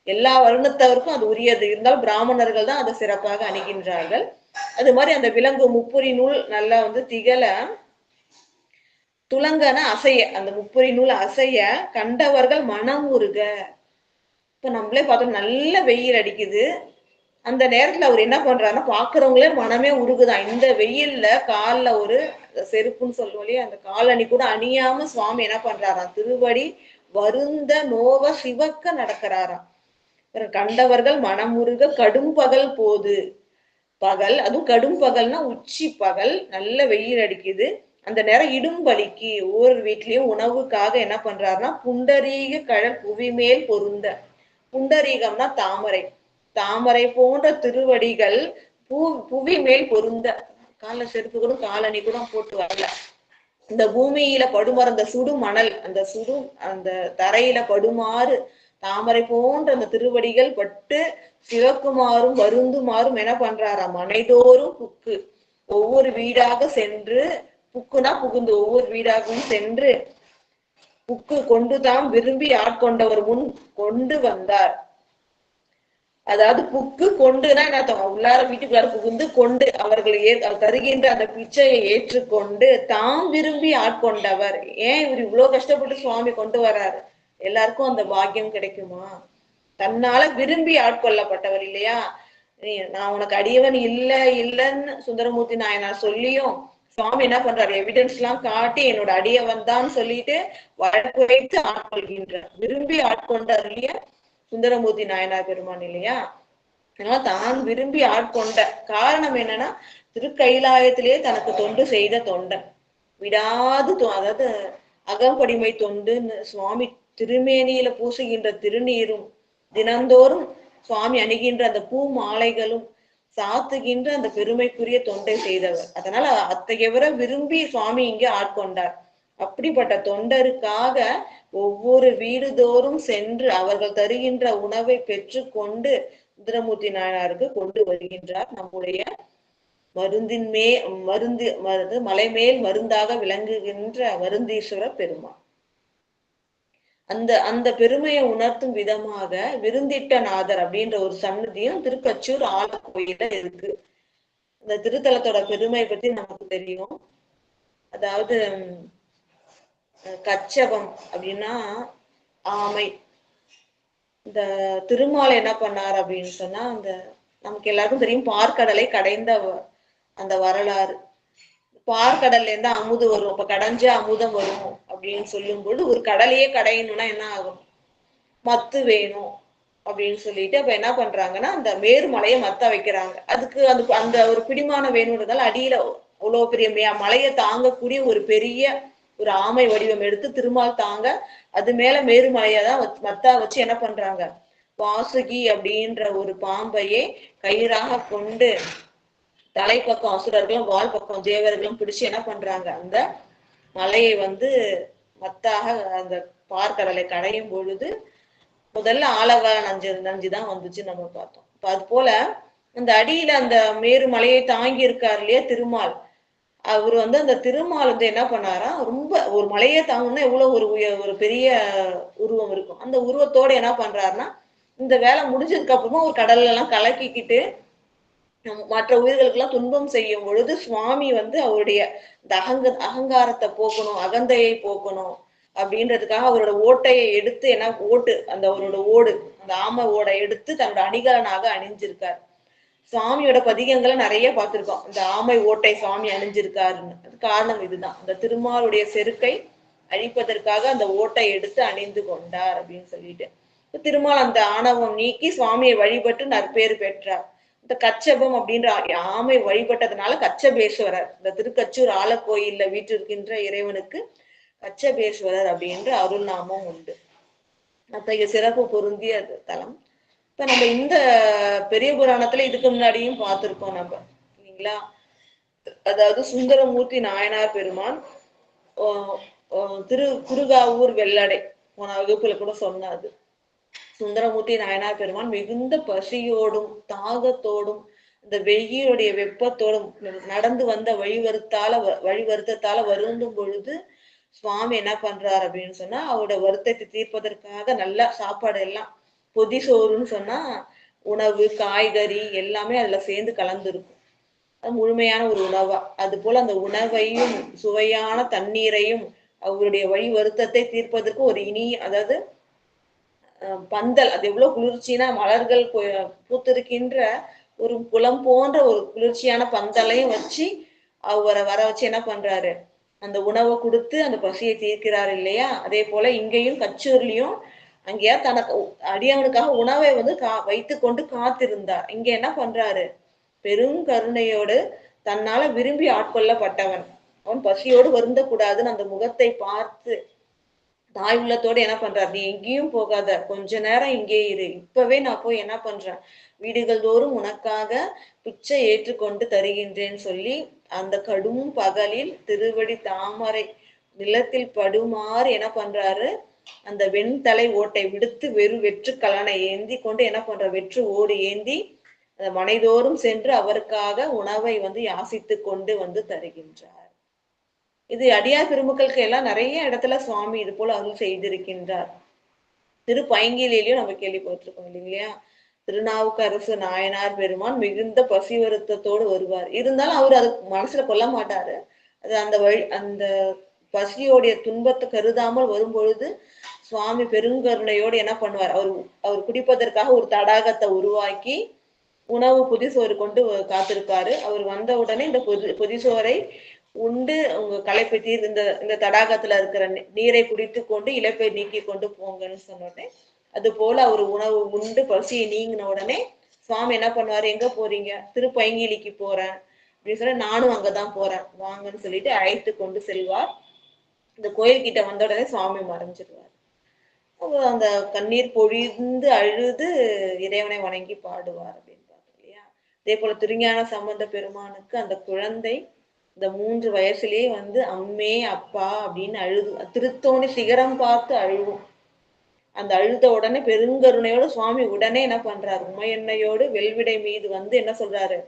எல்லா வருணத்தவருக்கும் அது உரியது, இருந்தாலும் பிராமணர்கள் தான் அதை சிறப்பாக அணிகின்றார்கள். அது மாதிரி அந்த விலங்கு முப்புரி நூல் நல்லா வந்து திகழ, துலங்கன அசைய, அந்த முப்புரி நூல் அசைய கண்டவர்கள் மனம் உருக. இப்ப நம்மளே பார்த்தோம், நல்ல வெயில் அடிக்குது, அந்த நேரத்துல அவர் என்ன பண்றாருன்னா பாக்குறவங்களே மனமே உருகுதான். இந்த வெயில்ல கால்ல ஒரு செருப்புன்னு சொல்லுவோம் இல்லையா, அந்த காலணி கூட அணியாம சுவாமி என்ன பண்றாராம், திருவடி வருந்த நோவ சிவக்க நடக்கிறாராம். கண்டவர்கள் மனமுருக கடும் பகல் போது, பகல் அதுவும் கடும் பகல்னா உச்சி பகல், நல்ல வெயில் அடிக்குது, அந்த நேரம் இடும்பலிக்கு ஒவ்வொரு வீட்லயும் உணவுக்காக என்ன பண்றாருன்னா புண்டரீக கழல் புவி மேல் பொருந்த, புண்டரீகம்னா தாமரை, தாமரை போன்ற திருவடிகள் புவி மேல் பொருந்த, கால செருப்பு கூட காலணி கூட போட்டு வரல, இந்த பூமியில படுமாறு அந்த சுடு மணல், அந்த தரையில படுமாறு தாமரை போன்ற அந்த திருவடிகள் பட்டு சிவக்குமாறும் வருந்துமாறும் என்ன பண்றாராம், மனைதோறும் புக்கு, ஒவ்வொரு வீடாக சென்று, புக்குனா புகுந்து ஒவ்வொரு வீடாகவும் சென்று புக்கு கொண்டு தாம் விரும்பி ஆட்கொண்டவர் முன் கொண்டு வந்தார். அதாவது புக்கு கொண்டுனா என்ன, உள்ளார வீட்டுக்குள்ளார புகுந்து கொண்டு அவர்கள் தருகின்ற அந்த பிச்சையை ஏற்றுக்கொண்டு தாம் விரும்பி ஆட்கொண்டவர். ஏன் இவர் இவ்வளவு கஷ்டப்பட்டு சுவாமி கொண்டு வர்றாரு, எல்லாருக்கும் அந்த பாக்கியம் கிடைக்குமா, தன்னால விரும்பி ஆட்கொள்ளப்பட்டவர் இல்லையா. நான் உனக்கு அடியவன் இல்லைன்னு சுந்தரமூர்த்தி நாயனார் சொல்லியும் சுவாமி என்ன பண்றாரு, எவிடன்ஸ் எல்லாம் காட்டி என்னோட அடியவன் தான் சொல்லிட்டு வழக்கு வைத்து ஆட்கொள்கின்றார். விரும்பி ஆட்கொண்டார் இல்லையா சுந்தரமூர்த்தி நாயனார் பெருமான் இல்லையா. அதனால தான் விரும்பி ஆட்கொண்ட காரணம் என்னன்னா திருக்கைலாயத்திலே தனக்கு தொண்டு செய்த தொண்டன், விடாது அதாவது அகம்படிமை தொண்டுன்னு சுவாமி திருமேனியில பூசுகின்ற திருநீரும் தினந்தோறும் சுவாமி அணுகின்ற அந்த பூ மாலைகளும் சாத்துகின்ற அந்த பெருமைக்குரிய தொண்டை செய்தவர். அதனால அத்தகையவரை விரும்பி சுவாமி இங்கே ஆட்கொண்டார். அப்படிப்பட்ட தொண்டருக்காக ஒவ்வொரு வீடு தோறும் சென்று அவர்கள் தருகின்ற உணவை பெற்று கொண்டு சுந்தரமூர்த்தி நாயனாருக்கு கொண்டு வருகின்றார் நம்முடைய மலைமேல் மருந்தாக விளங்குகின்ற மருந்தீஸ்வர பெருமான். அந்த பெருமையை உணர்த்தும் விதமாக விருந்திட்ட நாதர் அப்படின்ற ஒரு சன்னதியும் திருக்கச்சூர் ஆல கோயில இருக்கு. இந்த திருத்தலத்தோட பெருமை பத்தி நமக்கு தெரியும். அதாவது கச்சபம் அப்படின்னா ஆமை. இந்த திருமால் என்ன பண்ணார் அப்படின்னு சொன்னா, அந்த நமக்கு எல்லாருக்கும் தெரியும் பார்க்கடலை கடைந்த அந்த வரலாறு. பார்க்கடல்ல இருந்து அமுது வரும், அப்ப கடைஞ்ச அமுதம் வரும் அப்படின்னு சொல்லும் பொழுது ஒரு கடலையே கடையணும்னா என்ன ஆகும், மத்து வேணும். அப்படின்னு சொல்லிட்டு அப்ப என்ன பண்றாங்கன்னா அந்த மேருமலையை மத்த வைக்கிறாங்க. அதுக்கு அந்த அந்த ஒரு பிடிமான வேணுன்றதால அடியில அவ்வளவு பெரிய மலையை தாங்கக்கூடிய ஒரு பெரிய ஒரு ஆமை வடிவம் எடுத்து திருமால் தாங்க அது மேல மேருமலையதான் மத்தா வச்சு என்ன பண்றாங்க, வாசுகி அப்படின்ற ஒரு பாம்பையே கயிறாக கொண்டு தலைப்பக்கம் அசுரர்களும் வால் பக்கம் தேவர்களும் பிடிச்சு என்ன பண்றாங்க, அந்த மலையை வந்து மத்தாக அந்த பார்க்கடலை கடையும் பொழுது முதல்ல ஆலவா நஞ்சுதான் வந்துச்சு நம்ம பார்த்தோம். அது போல அந்த அடியில அந்த மேரு மலையை தாங்கி இருக்காரு இல்லையா திருமால், அவர் வந்து அந்த திருமால் வந்து என்ன பண்ணாரா, ரொம்ப ஒரு மலையே தாங்கணும்னா எவ்வளவு ஒரு பெரிய உருவம் இருக்கும். அந்த உருவத்தோட என்ன பண்றாருன்னா இந்த வேலை முடிஞ்சதுக்கு அப்புறமா ஒரு கடல்ல எல்லாம் கலக்கிக்கிட்டு மற்ற உயிர்களுக்கு எல்லாம் துன்பம் செய்யும் பொழுது சுவாமி வந்து அவருடைய இந்த அகங்காரத்தை போக்கணும், அகந்தையை போக்கணும் அப்படின்றதுக்காக அவரோட ஓட்டையை எடுத்து என்ன அந்த அவரோட ஓடு அந்த ஆம ஓடை எடுத்து தன்னோட அணிகலனாக அணிஞ்சிருக்காரு. சுவாமியோட பதிகங்களை நிறைய பார்த்திருக்கோம், இந்த ஆமை ஓட்டை சுவாமி அணிஞ்சிருக்காருன்னு. அது காரணம் இதுதான், அந்த திருமாலுடைய செருக்கை அழிப்பதற்காக அந்த ஓட்டை எடுத்து அணிந்து கொண்டார் அப்படின்னு சொல்லிட்டு திருமால் அந்த ஆணவம் நீக்கி சுவாமியை வழிபட்டு நற்பேறு பெற்றார். இந்த கச்சபம் அப்படின்ற ஆமை வழிபட்டதுனால கச்சபேஸ்வரர், இந்த திருக்கச்சூர் ஆலக்கோயில்ல வீற்றிருக்கின்ற இறைவனுக்கு கச்சபேஸ்வரர் அப்படின்ற அருள் நாமம் உண்டு. அத்தகைய சிறப்பு பொருந்திய தலம். இப்ப நம்ம இந்த பெரிய புராணத்துல இதுக்கு முன்னாடியும் பார்த்திருக்கோம் நம்ம இல்லைங்களா. அதாவது சுந்தரமூர்த்தி நாயனார் பெருமான் குருகாவூர் வெள்ளடை போன வகுப்புல கூட சொன்னாது. சுந்தரமூர்த்தி நாயனார் பெருமான் மிகுந்த பசியோடும் தாகத்தோடும் இந்த வெயிலுடைய வெப்பத்தோடும் நடந்து வந்த வழிவருத்தத்தால வருந்தும் பொழுது சுவாமி என்ன பண்றாரு அப்படின்னு சொன்னா அவரோட வருத்தத்தை தீர்ப்பதற்காக நல்ல சாப்பாடு எல்லாம் பொதி சோறுன்னு சொன்னா உணவு காய்கறி எல்லாமே அதுல சேர்ந்து கலந்துருக்கும். அது முழுமையான ஒரு உணவா. அது போல அந்த உணவையும் சுவையான தண்ணீரையும் அவருடைய வழி வருத்தத்தை தீர்ப்பதற்கு ஒரு அதாவது பந்தல், அது எவ்வளவு குளிர்ச்சினா மலர்கள் பூத்திருக்கின்ற ஒரு குளம் போன்ற ஒரு குளிர்ச்சியான பந்தலையும் வச்சு அவரை வர வச்சு என்ன பண்றாரு, அந்த உணவை கொடுத்து அந்த பசியை தீர்க்கிறாரு இல்லையா. அதே போல இங்கேயும் கச்சூர்லயும் அங்கேயா தனக்கு அடியவனுக்காக உணவை வந்து வைத்து கொண்டு காத்திருந்தார். இங்க என்ன பண்றாரு, பெரும் கருணையோடு தன்னால விரும்பி ஆட்கொள்ளப்பட்டவன் அவன் பசியோடு வருந்த கூடாதுன்னு அந்த முகத்தை பார்த்து தாய் உள்ளத்தோடு என்ன பண்றார், நீ எங்கேயும் போகாத, கொஞ்ச நேரம் இங்கே இரு, இப்பவே நான் போய் என்ன பண்றேன் வீடுகள் தோறும் உனக்காக பிச்சை ஏற்றுக்கொண்டு தருகின்றேன்னு சொல்லி அந்த கடும் பகலில் திருவடி தாமரை நிலத்தில் படுமாறு என்ன பண்றாரு, அந்த வெண்தலை ஓட்டை விடுத்து வெற்று கலனை ஏந்தி கொண்டு என்ன பண்ற வெற்று ஓடு ஏந்தி அந்த மனைதோறும் சென்று அவருக்காக உணவை வந்து யாசித்து கொண்டு வந்து தருகின்றார். இது அடியார் பெருமக்களுக்கு எல்லாம் நிறைய இடத்துல சுவாமி இது போல அருள் செய்திருக்கின்றார். திருப்பயங்கிலேயும் நம்ம கேள்விப்பட்டிருக்கோம் இல்லைங்களா. திருநாவுக்கரசு நாயனார் பெருமான் மிகுந்த பசி வருத்தத்தோடு வருவார். இருந்தாலும் அவர் அது மனசுல கொள்ள மாட்டாரு. அது அந்த பசியோடைய துன்பத்தை கருதாமல் வரும் பொழுது சுவாமி பெருங்கருணையோடு என்ன பண்ணுவார், அவர் குடிப்பதற்காக ஒரு தடாகத்தை உருவாக்கி உணவு புதிசோறு கொண்டு காத்திருப்பாரு. அவர் வந்த உடனே இந்த புதிசோரை உண்டு உங்க களைப்பை இந்த தடாகத்துல இருக்கிற நீரை குடித்து கொண்டு இழப்பை நீக்கி கொண்டு போங்கன்னு சொன்னோடனே அது போல அவர் உணவு உண்டு பசியை நீங்கின உடனே சுவாமி என்ன பண்ணுவாரு, எங்க போறீங்க, திருப்பயங்கிலிக்கு போறேன் அப்படின்னு சொல்ல, நானும் அங்கதான் போறேன் வாங்கன்னு சொல்லிட்டு அழைத்து கொண்டு செல்வார். இந்த கோயில்கிட்ட வந்த உடனே சுவாமி மறைஞ்சிருவார். அந்த கண்ணீர் பொழிந்து அழுது இறைவனை வணங்கி பாடுவார் அப்படின்னு பார்த்தோம் இல்லையா. அதே போல திருஞான சம்பந்த பெருமானுக்கு அந்த குழந்தை இந்த 3 வயசுலயே வந்து அம்மே அப்பா அப்படின்னு அழுது திருத்தோணி சிகரம் பார்த்து அழுவும். அந்த அழுத உடனே பெருங்கருணையோடு சுவாமி உடனே என்ன பண்றாரு, உமையெண்ணையோடு வெல்விடை மீது வந்து என்ன சொல்றாரு,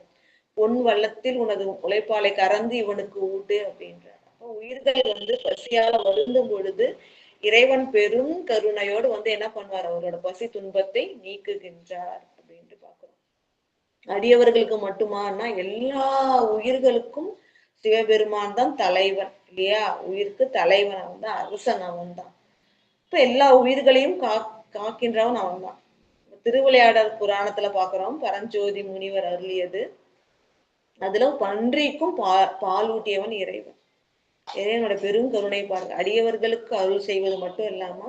பொன் வள்ளத்தில் உனது உழைப்பாலை கறந்து இவனுக்கு ஊட்டு அப்படின்றார். அப்போ உயிர்கள் வந்து பசியால வருந்தும் பொழுது இறைவன் பெரும் கருணையோடு வந்து என்ன பண்ணுவார், அவரோட பசி துன்பத்தை நீக்குகின்றார் அப்படின்ட்டு பாக்குறோம். அடியவர்களுக்கு மட்டுமானா எல்லா உயிர்களுக்கும் சிவபெருமான் தான் தலைவன் இல்லையா. உயிருக்கு தலைவன் அவன் தான், அரசன் அவன் தான். இப்ப எல்லா உயிர்களையும் காக்கின்றவன் அவன் தான். திருவிளையாடல் புராணத்துல பாக்குறோம், பரஞ்சோதி முனிவர் அருளியது. அதுல பன்றிக்கும் பால் ஊட்டியவன் இறைவன். இறைவனோட பெரும் கருணை பாருங்க. அடியவர்களுக்கு அருள் செய்வது மட்டும் இல்லாம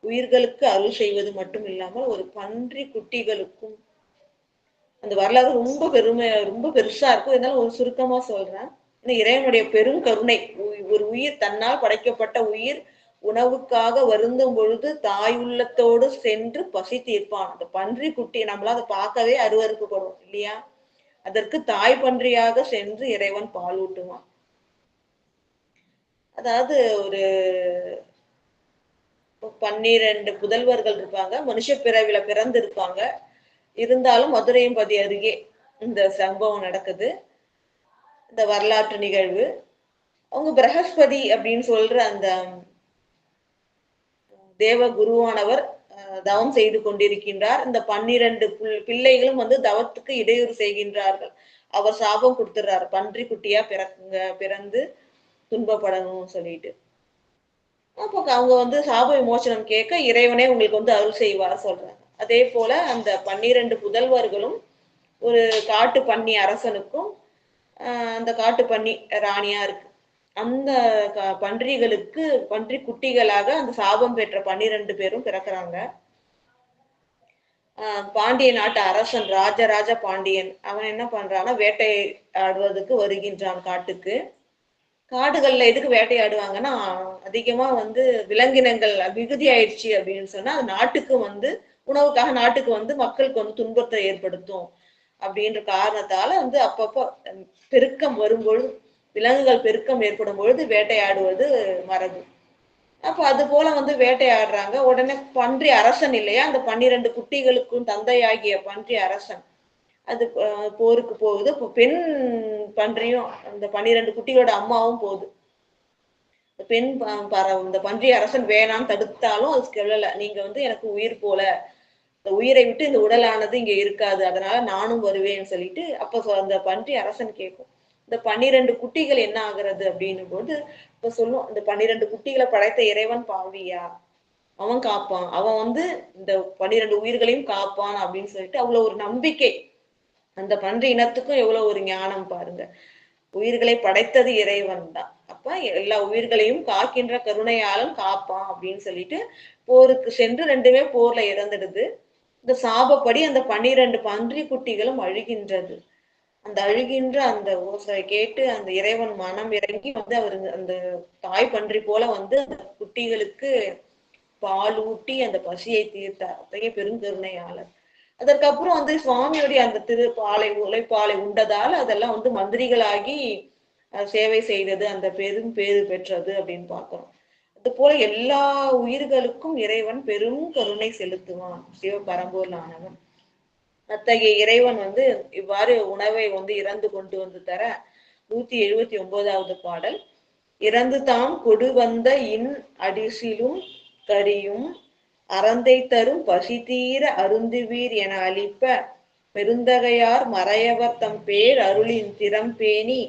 உயிர்களுக்கு அருள் செய்வது மட்டும் இல்லாமல் ஒரு பன்றி குட்டிகளுக்கும், அந்த வரலாறு ரொம்ப பெருசா இருக்கும். இருந்தாலும் ஒரு சுருக்கமா சொல்றேன். இறைவனுடைய பெரும் கருணை. ஒரு உயிர், தன்னால் படைக்கப்பட்ட உயிர் உணவுக்காக வருந்தும் பொழுது தாய் உள்ளத்தோடு சென்று பசி தீர்ப்பான். அந்த பன்றி குட்டி நம்மள அதை பார்க்கவே அருவருக்கப்படும் இல்லையா? அதற்கு தாய் பன்றியாக சென்று இறைவன் பால் ஊட்டுவான். அதாவது ஒரு 12 புதல்வர்கள் இருப்பாங்க. மனுஷ பிறவில பிறந்து இருப்பாங்க. இருந்தாலும் மதுரையம்பதி அருகே இந்த சம்பவம் நடக்குது. இந்த வரலாற்று நிகழ்வு. அவங்க பிரகஸ்பதி அப்படின்னு சொல்ற அந்த தேவ குருவானவர் தவம் செய்து கொண்டிருக்கின்றார். இந்த 12 பிள்ளைகளும் தவத்துக்கு இடையூறு செய்கின்றார்கள். அவர் சாபம் கொடுத்துடுறாரு, பன்றி குட்டியா பிறந்து துன்பப்படணும்னு சொல்லிட்டு. அப்போ அவங்க சாப விமோசனம் கேட்க இறைவனே உங்களுக்கு அருள் செய்வார் சொல்றாங்க. அதே போல அந்த 12 புதல்வர்களும் ஒரு காட்டு பன்னி அரசனுக்கும் அந்த காட்டு பன்னி ராணியா இருக்கு. அந்த பன்றிகளுக்கு பன்றி குட்டிகளாக அந்த சாபம் பெற்ற 12 பேரும் பிறக்கிறாங்க. பாண்டிய நாட்டு அரசன் ராஜராஜ பாண்டியன் அவன் என்ன பண்றான்னா வேட்டையாடுவதற்கு வருகின்றான் காட்டுக்கு. காடுகள்ல எதுக்கு வேட்டையாடுவாங்கன்னா, அதிகமா விலங்கினங்கள் மிகுதி ஆயிடுச்சு அப்படின்னு சொன்னா அது நாட்டுக்கு உணவுக்காக நாட்டுக்கு மக்களுக்கு துன்பத்தை ஏற்படுத்தும் அப்படின்ற காரணத்தால அப்பப்போ பெருக்கம் வரும்பொழுது, விலங்குகள் பெருக்கம் ஏற்படும் பொழுது வேட்டையாடுவது மரபு. அப்ப அது போல வேட்டையாடுறாங்க. உடனே பன்றி அரசன் இல்லையா, அந்த 12 குட்டிகளுக்கும் தந்தையாகிய பன்றி அரசன் அது போருக்கு போகுது. இப்போ பெண் பன்றியும் அந்த 12 குட்டிகளோட அம்மாவும் போகுது. பெண் இந்த பன்றி அரசன் வேணான்னு தடுத்தாலும் அது சொல்லல, நீங்க எனக்கு உயிர் போல, இந்த உயிரை விட்டு இந்த உடலானது இங்க இருக்காது, அதனால நானும் வருவேன்னு சொல்லிட்டு அப்ப அந்த பன்றி அரசன் கேட்கும். இந்த 12 குட்டிகள் என்ன ஆகுறது அப்படின்னும் போது இப்ப சொல்லும், இந்த 12 குட்டிகளை படைத்த இறைவன் பாவியா, அவன் காப்பான், அவன் இந்த 12 உயிர்களையும் காப்பான் அப்படின்னு சொல்லிட்டு அவ்வளவு ஒரு நம்பிக்கை. அந்த பன்றி இனத்துக்கும் எவ்வளவு ஒரு ஞானம் பாருங்க. உயிர்களை படைத்தது இறைவன் தான். அப்ப எல்லா உயிர்களையும் காக்கின்ற கருணையாலும் காப்பான் அப்படின்னு சொல்லிட்டு போருக்கு சென்று ரெண்டுமே போர்ல இறந்துடுது. இந்த சாபப்படி அந்த 12 பன்றி குட்டிகளும் அழுகின்றது. அந்த அழுகின்ற அந்த ஓசை கேட்டு அந்த இறைவன் மனம் இறங்கி அவரு அந்த தாய் பன்றி போல அந்த குட்டிகளுக்கு பால் ஊட்டி அந்த பசியை தீர்த்தார். அத்தகைய பெருங்கருணையாளர். அதற்கப்புறம் சுவாமியுடைய அந்த உழைப்பாலை உண்டதால் அதெல்லாம் மந்திரிகளாகி சேவை செய்தது, அந்த பெரும் பேறு பெற்றது அப்படின்னு பார்க்கிறோம். அது போல எல்லா உயிர்களுக்கும் இறைவன் பெரும் கருணை செலுத்துவான், சிவபரம்பொருளானவன். அத்தகைய இறைவன் இவ்வாறு உணவை இறந்து கொண்டு தர 179வது பாடல். இறந்து தாம் கொடு வந்த இன் அடிசிலும் கரியும் அறந்தை தரும் பசி தீர அருந்துவீர் என அளிப்ப பெருந்தகையார் மறையவர் தம் பேர் அருளின் திறம் பேணி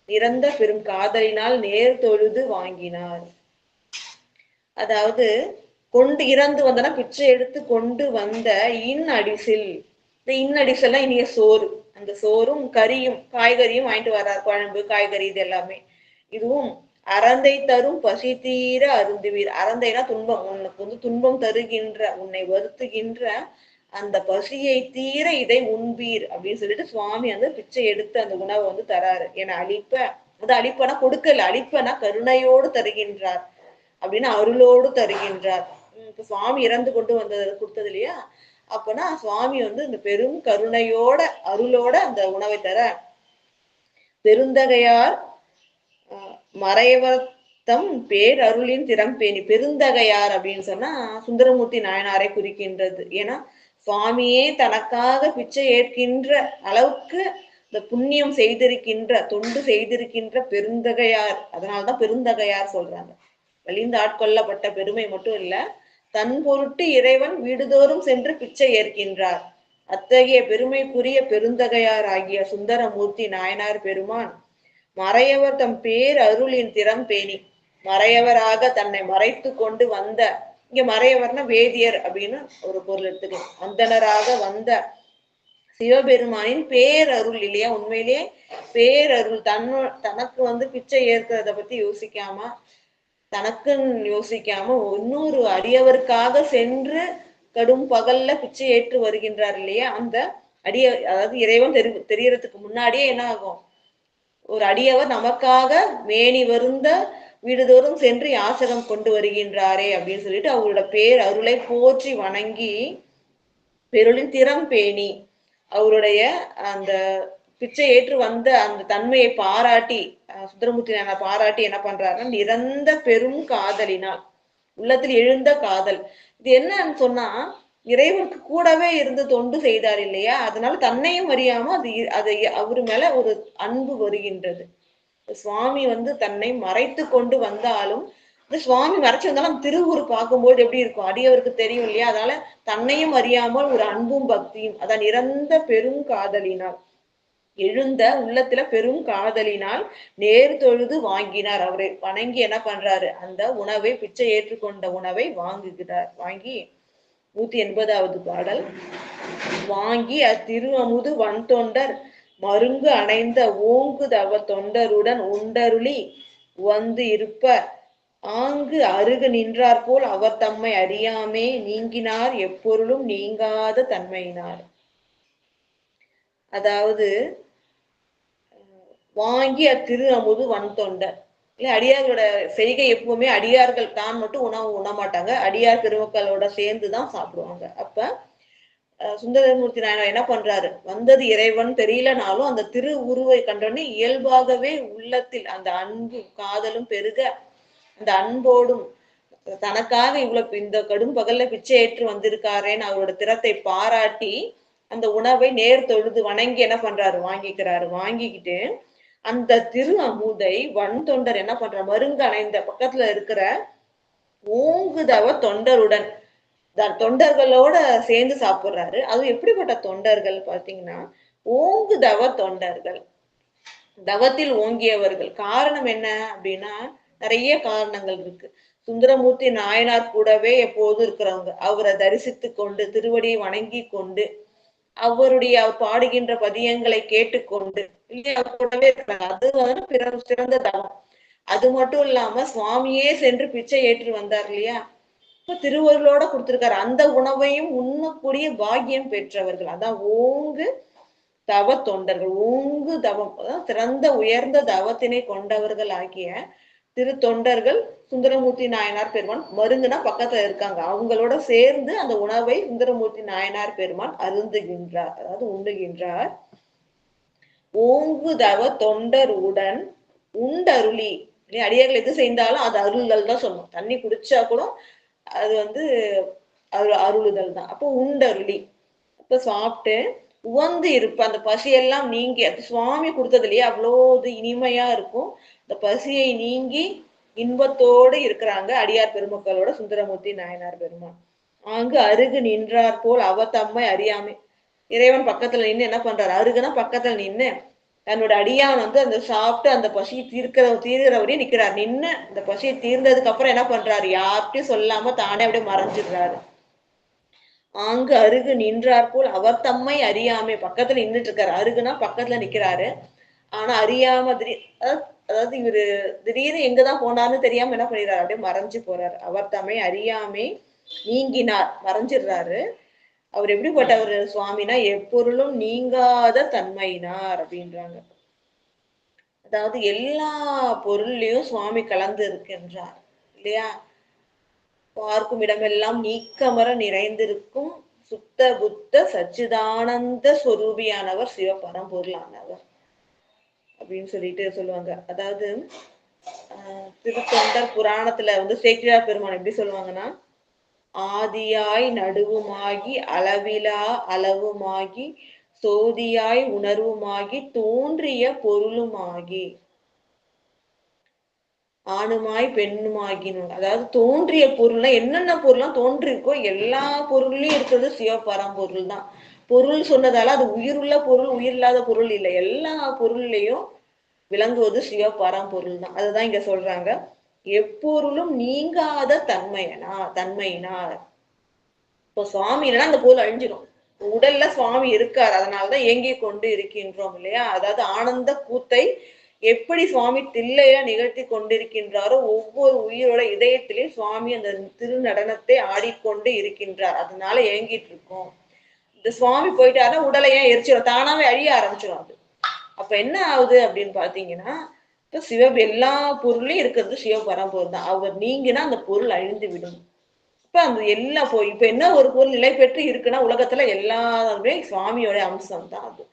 இறந்த பெரும் காதலினால் நேர் தொழுது வாங்கினார். அதாவது இறந்து வந்தனா பிச்சை எடுத்து கொண்டு வந்த இன் அடிசில், இந்த இன் அடிசல்னா இனிய சோறு, அந்த சோறும் கறியும் காய்கறியும் வாங்கிட்டு வர்றார், குழம்பு காய்கறி இது எல்லாமே. இதுவும் அறந்தை தரும் பசி தீர அருந்துவீர், அறந்தைனா துன்பம், உனக்கு துன்பம் தருகின்ற உன்னை வருத்துகின்ற அந்த பசியை தீர இதை உண்பீர் அப்படின்னு சொல்லிட்டு சுவாமி பிச்சை எடுத்து அந்த உணவை தராரு. என அளிப்ப, அது அளிப்பனா கொடுக்கல, அளிப்பனா கருணையோடு தருகின்றார் அப்படின்னு அருளோடு தருகின்றார். இப்ப சுவாமி இறந்து கொண்டு கொடுத்தது இல்லையா, அப்பனா சுவாமி இந்த பெரும் கருணையோட அருளோட அந்த உணவை தர பெருந்தகையார் மறைவர்த்தம் பேர் அருளின் திறம்பேணி. பெருந்தகையார் அப்படின்னு சொன்னா சுந்தரமூர்த்தி நாயனாரை குறிக்கின்றது. ஏன்னா சுவாமியே தனக்காக பிச்சை ஏற்கின்ற அளவுக்கு இந்த புண்ணியம் செய்திருக்கின்ற, தொண்டு செய்திருக்கின்ற பெருந்தகையார், அதனால்தான் பெருந்தகையார் சொல்றாங்க. வலிந்து ஆட்கொள்ளப்பட்ட பெருமை மட்டும் இல்ல, தன் பொருட்டு இறைவன் வீடுதோறும் சென்று பிச்சை ஏற்கின்றார். அத்தகைய பெருமைக்குரிய பெருந்தகையார் ஆகிய சுந்தரமூர்த்தி நாயனார் பெருமான் மறையவர் தம் பேர் அருளின் திறம் பேணி, மறையவராக தன்னை மறைத்து கொண்டு வந்த, இங்க மறையவர்னா வேதியர் அப்படின்னு ஒரு பொருள் எடுத்துக்கலாம், அந்தனராக வந்த சிவபெருமானின் பேரருள் இல்லையா, உண்மையிலேயே பேரருள். தனக்கு பிச்சை ஏற்கிறத பத்தி யோசிக்காம தனக்குன்னு யோசிக்காம இன்னொரு அடியவருக்காக சென்று கடும் பகல்ல பிச்சை ஏற்று வருகின்றார் இல்லையா, அந்த அதாவது இறைவன் தெரியறதுக்கு முன்னாடியே என்ன ஆகும், ஒரு அடியவர் நமக்காக மேனி வருந்த வீடுதோறும் சென்று யாசகம் கொண்டு வருகின்றாரே அப்படின்னு சொல்லிட்டு அவரோட பேர் அருளை போற்றி வணங்கி பெருளின் திறம் பேணி அவருடைய அந்த பிச்சை ஏற்று வந்த அந்த தன்மையை பாராட்டி சுந்தரமூர்த்தி நாயனார் பாராட்டி என்ன பண்றாருன்னா, நிறந்த பெரும் காதலினால் உள்ளத்தில் எழுந்த காதல். இது என்னன்னு சொன்னா, இறைவனுக்கு கூடவே இருந்து தொண்டு செய்தார் இல்லையா, அதனால தன்னையும் அறியாம அது அவரு மேல ஒரு அன்பு வருகின்றது. சுவாமி தன்னை மறைத்து கொண்டு வந்தாலும், இந்த சுவாமி மறைச்சு வந்தாலும் திருவுரு பார்க்கும்போது எப்படி இருக்கும், அடியவருக்கு தெரியும் இல்லையா, அதனால தன்னையும் அறியாமல் ஒரு அன்பும் பக்தியும், அதான் நிறந்த பெரும் காதலினால் எழுந்த உள்ளத்துல பெரும் காதலினால் நேர் தொழுது வாங்கினார். அவரை வணங்கி என்ன பண்றாரு, அந்த உணவை பிச்சை ஏற்றுக்கொண்ட உணவை வாங்குகிறார். வாங்கி 180வது பாடல். வாங்கி அத்திரு அமுது வன் தொண்டர் மருங்கு அணைந்த ஓங்கு தவ தொண்டருடன் உண்டருளி வந்து இருப்ப ஆங்கு அருகு நின்றார் போல் அவர் தம்மை அறியாமே நீங்கினார் எப்பொருளும் நீங்காத தன்மையினார். அதாவது வாங்கி அத்திரு அமுது வன் தொண்டர் இல்ல, அடியார்களோட செய்கை எப்பவுமே அடியார்கள் தான் மட்டும் உணவு உண்ணமாட்டாங்க, அடியார் பெருமக்களோட சேர்ந்துதான் சாப்பிடுவாங்க. அப்ப சுந்தரமூர்த்தி நாயனார் என்ன பண்றாரு, வந்தது இறைவன் தெரியலனாலும் அந்த திரு உருவை கண்டோடனே இயல்பாகவே உள்ளத்தில் அந்த அன்பு காதலும் பெருக, அந்த அன்போடும் தனக்காக இவ்வளவு இந்த கடும் பகல்ல பிச்சை ஏற்று வந்திருக்காரேன்னு அவரோட திறத்தை பாராட்டி அந்த உணவை நேர் தொழுது வணங்கி என்ன பண்றாரு, வாங்கிக்கிறாரு. வாங்கிக்கிட்டு அந்த திரு அமுதை வன் தொண்டர் என்ன பண்றாரு, மருங்கு அணைந்த பக்கத்துல இருக்கிற ஓங்குதவ தொண்டருடன் தொண்டர்களோட சேர்ந்து சாப்பிடுறாரு. அது எப்படிப்பட்ட தொண்டர்கள் பாத்தீங்கன்னா, ஓங்குதவ தொண்டர்கள், தவத்தில் ஓங்கியவர்கள். காரணம் என்ன அப்படின்னா, நிறைய காரணங்கள் இருக்கு. சுந்தரமூர்த்தி நாயனார் கூடவே எப்போதும் இருக்கிறவங்க, அவரை தரிசித்து கொண்டு திருவடியை வணங்கி கொண்டு அவருடைய பாடுகின்ற பதியங்களை கேட்டுக்கொண்டு இல்லையா கூடவே இருக்கிறாங்க. அது சிறந்த தவம். அது மட்டும் இல்லாம சுவாமியே சென்று பிச்சை ஏற்று வந்தார் இல்லையா, இப்ப திருவருளோட கொடுத்திருக்காரு. அந்த உணவையும் உண்ணக்கூடிய பாக்கியம் பெற்றவர்கள், அதான் ஓங்கு தவ தொண்டர்கள். ஓங்கு தவம் சிறந்த உயர்ந்த தவத்தினை கொண்டவர்கள் ஆகிய திரு தொண்டர்கள் சுந்தரமூர்த்தி நாயனார் பெருமான் மருந்துனா பக்கத்துல இருக்காங்க, அவங்களோட சேர்ந்து அந்த உணவை சுந்தரமூர்த்தி நாயனார் பெருமான் அருந்துகின்றார், அதாவது உண்ணுகின்றார். ஓங்குதவ தொண்டருடன் உண்டருளி, அடியார்கள் எது செய்தாலும் அது அருள்கள் தான் சொல்லணும். தண்ணி குடிச்சா கூட அது அருளுதல் தான். அப்போ உண்டருளி, அப்ப சாப்பிட்டு உவந்து இருப்ப அந்த பசியெல்லாம் நீங்கி, அது சுவாமி கொடுத்தது இல்லையா, அவ்வளோ இனிமையா இருக்கும். அந்த பசியை நீங்கி இன்பத்தோடு இருக்கிறாங்க அடியார் பெருமக்களோட சுந்தரமூர்த்தி நாயனார் பெருமான். அங்கு அருகு நின்றார் போல் அவ தம்மை அறியாமை, இறைவன் பக்கத்துல நின்று என்ன பண்றாரு, அருகுனா பக்கத்துல நின்று தன்னோட அடியான் அந்த சாப்பிட்டு அந்த பசியை தீர்க்கிறவரையும் நிக்கிறார். நின்று அந்த பசியை தீர்ந்ததுக்கு அப்புறம் என்ன பண்றாரு, யார்கிட்டையும் சொல்லாம தானே அப்படியே மறைஞ்சிடுறாரு. அங்கு அருகு நின்றார் போல் அவர் தம்மை அறியாமை, பக்கத்துல நின்றுட்டு இருக்காரு. அருகுனா பக்கத்துல நிக்கிறாரு, ஆனா அறியாம அதாவது இவரு திடீர்னு எங்கதான் போனார்னு தெரியாம என்ன பண்ணிடுறாரு, அப்படியே மறைஞ்சு போறாரு. அவர் தம்மை அறியாமை நீங்கினார், மறைஞ்சிடுறாரு. அவர் எப்படிப்பட்டவர் சுவாமினா, எப்பொருளும் நீங்காத தன்மையினார் அப்படின்றாங்க. அதாவது எல்லா பொருள்லயும் சுவாமி கலந்து இருக்கின்றார் இல்லையா, பார்க்கும் இடமெல்லாம் நீக்கமர நிறைந்திருக்கும் சுத்த புத்த சச்சிதானந்த ஸ்வரூபியானவர் சிவபரம்பொருளானவர் அப்படின்னு சொல்லிட்டு சொல்லுவாங்க. அதாவது திருத்தொண்டர் புராணத்துல சேக்கிழார் பெருமான் எப்படி சொல்லுவாங்கன்னா, ஆதியாய் நடுவுமாகி அளவிலா அளவுமாகி சோதியாய் உணர்வுமாகி தோன்றிய பொருளுமாகி ஆணுமாய் பெண்ணுமாகினும். அதாவது தோன்றிய பொருள்னா என்னென்ன பொருள்லாம் தோன்றிருக்கோ எல்லா பொருள்லயும் இருக்கிறது சிவபரம்பொருள் தான். பொருள் சொன்னதால அது உயிருள்ள பொருள் உயிர் இல்லாத பொருள் இல்லை, எல்லா பொருள்லயும் விளங்குவது சிவபரம்பொருள் தான். அதுதான் இங்க சொல்றாங்க, எப்பொருளும் நீங்காத தன்மையினார். இப்போ சுவாமி இல்லைன்னா அந்த பொருள் அழிஞ்சிடும். உடல்ல சுவாமி இருக்கார், அதனாலதான் ஏங்கி கொண்டு இருக்கின்றோம் இல்லையா. அதாவது ஆனந்த கூத்தை எப்படி சுவாமி தில்லையா நிகழ்த்தி கொண்டிருக்கின்றாரோ ஒவ்வொரு உயிரோட இதயத்திலையும் சுவாமி அந்த திருநடனத்தை ஆடிக்கொண்டு இருக்கின்றார். அதனால ஏங்கிட்டு இருக்கோம். இந்த சுவாமி போயிட்டாருன்னா உடலை ஏன் எரிச்சிடும், தானாவே அழிய ஆரம்பிச்சிடும். அது அப்ப என்ன ஆகுது அப்படின்னு பாத்தீங்கன்னா, இப்ப எல்லா பொருளையும் இருக்கிறது சிவபரம்பொருள் தான். அவர் நீங்கினா அந்த பொருள் அழிந்து விடும். இப்ப அந்த எல்லாம் போய் இப்ப என்ன ஒரு பொருள் நிலை பெற்று இருக்குன்னா உலகத்துல எல்லாருமே சுவாமியோட அம்சம் தான் அது.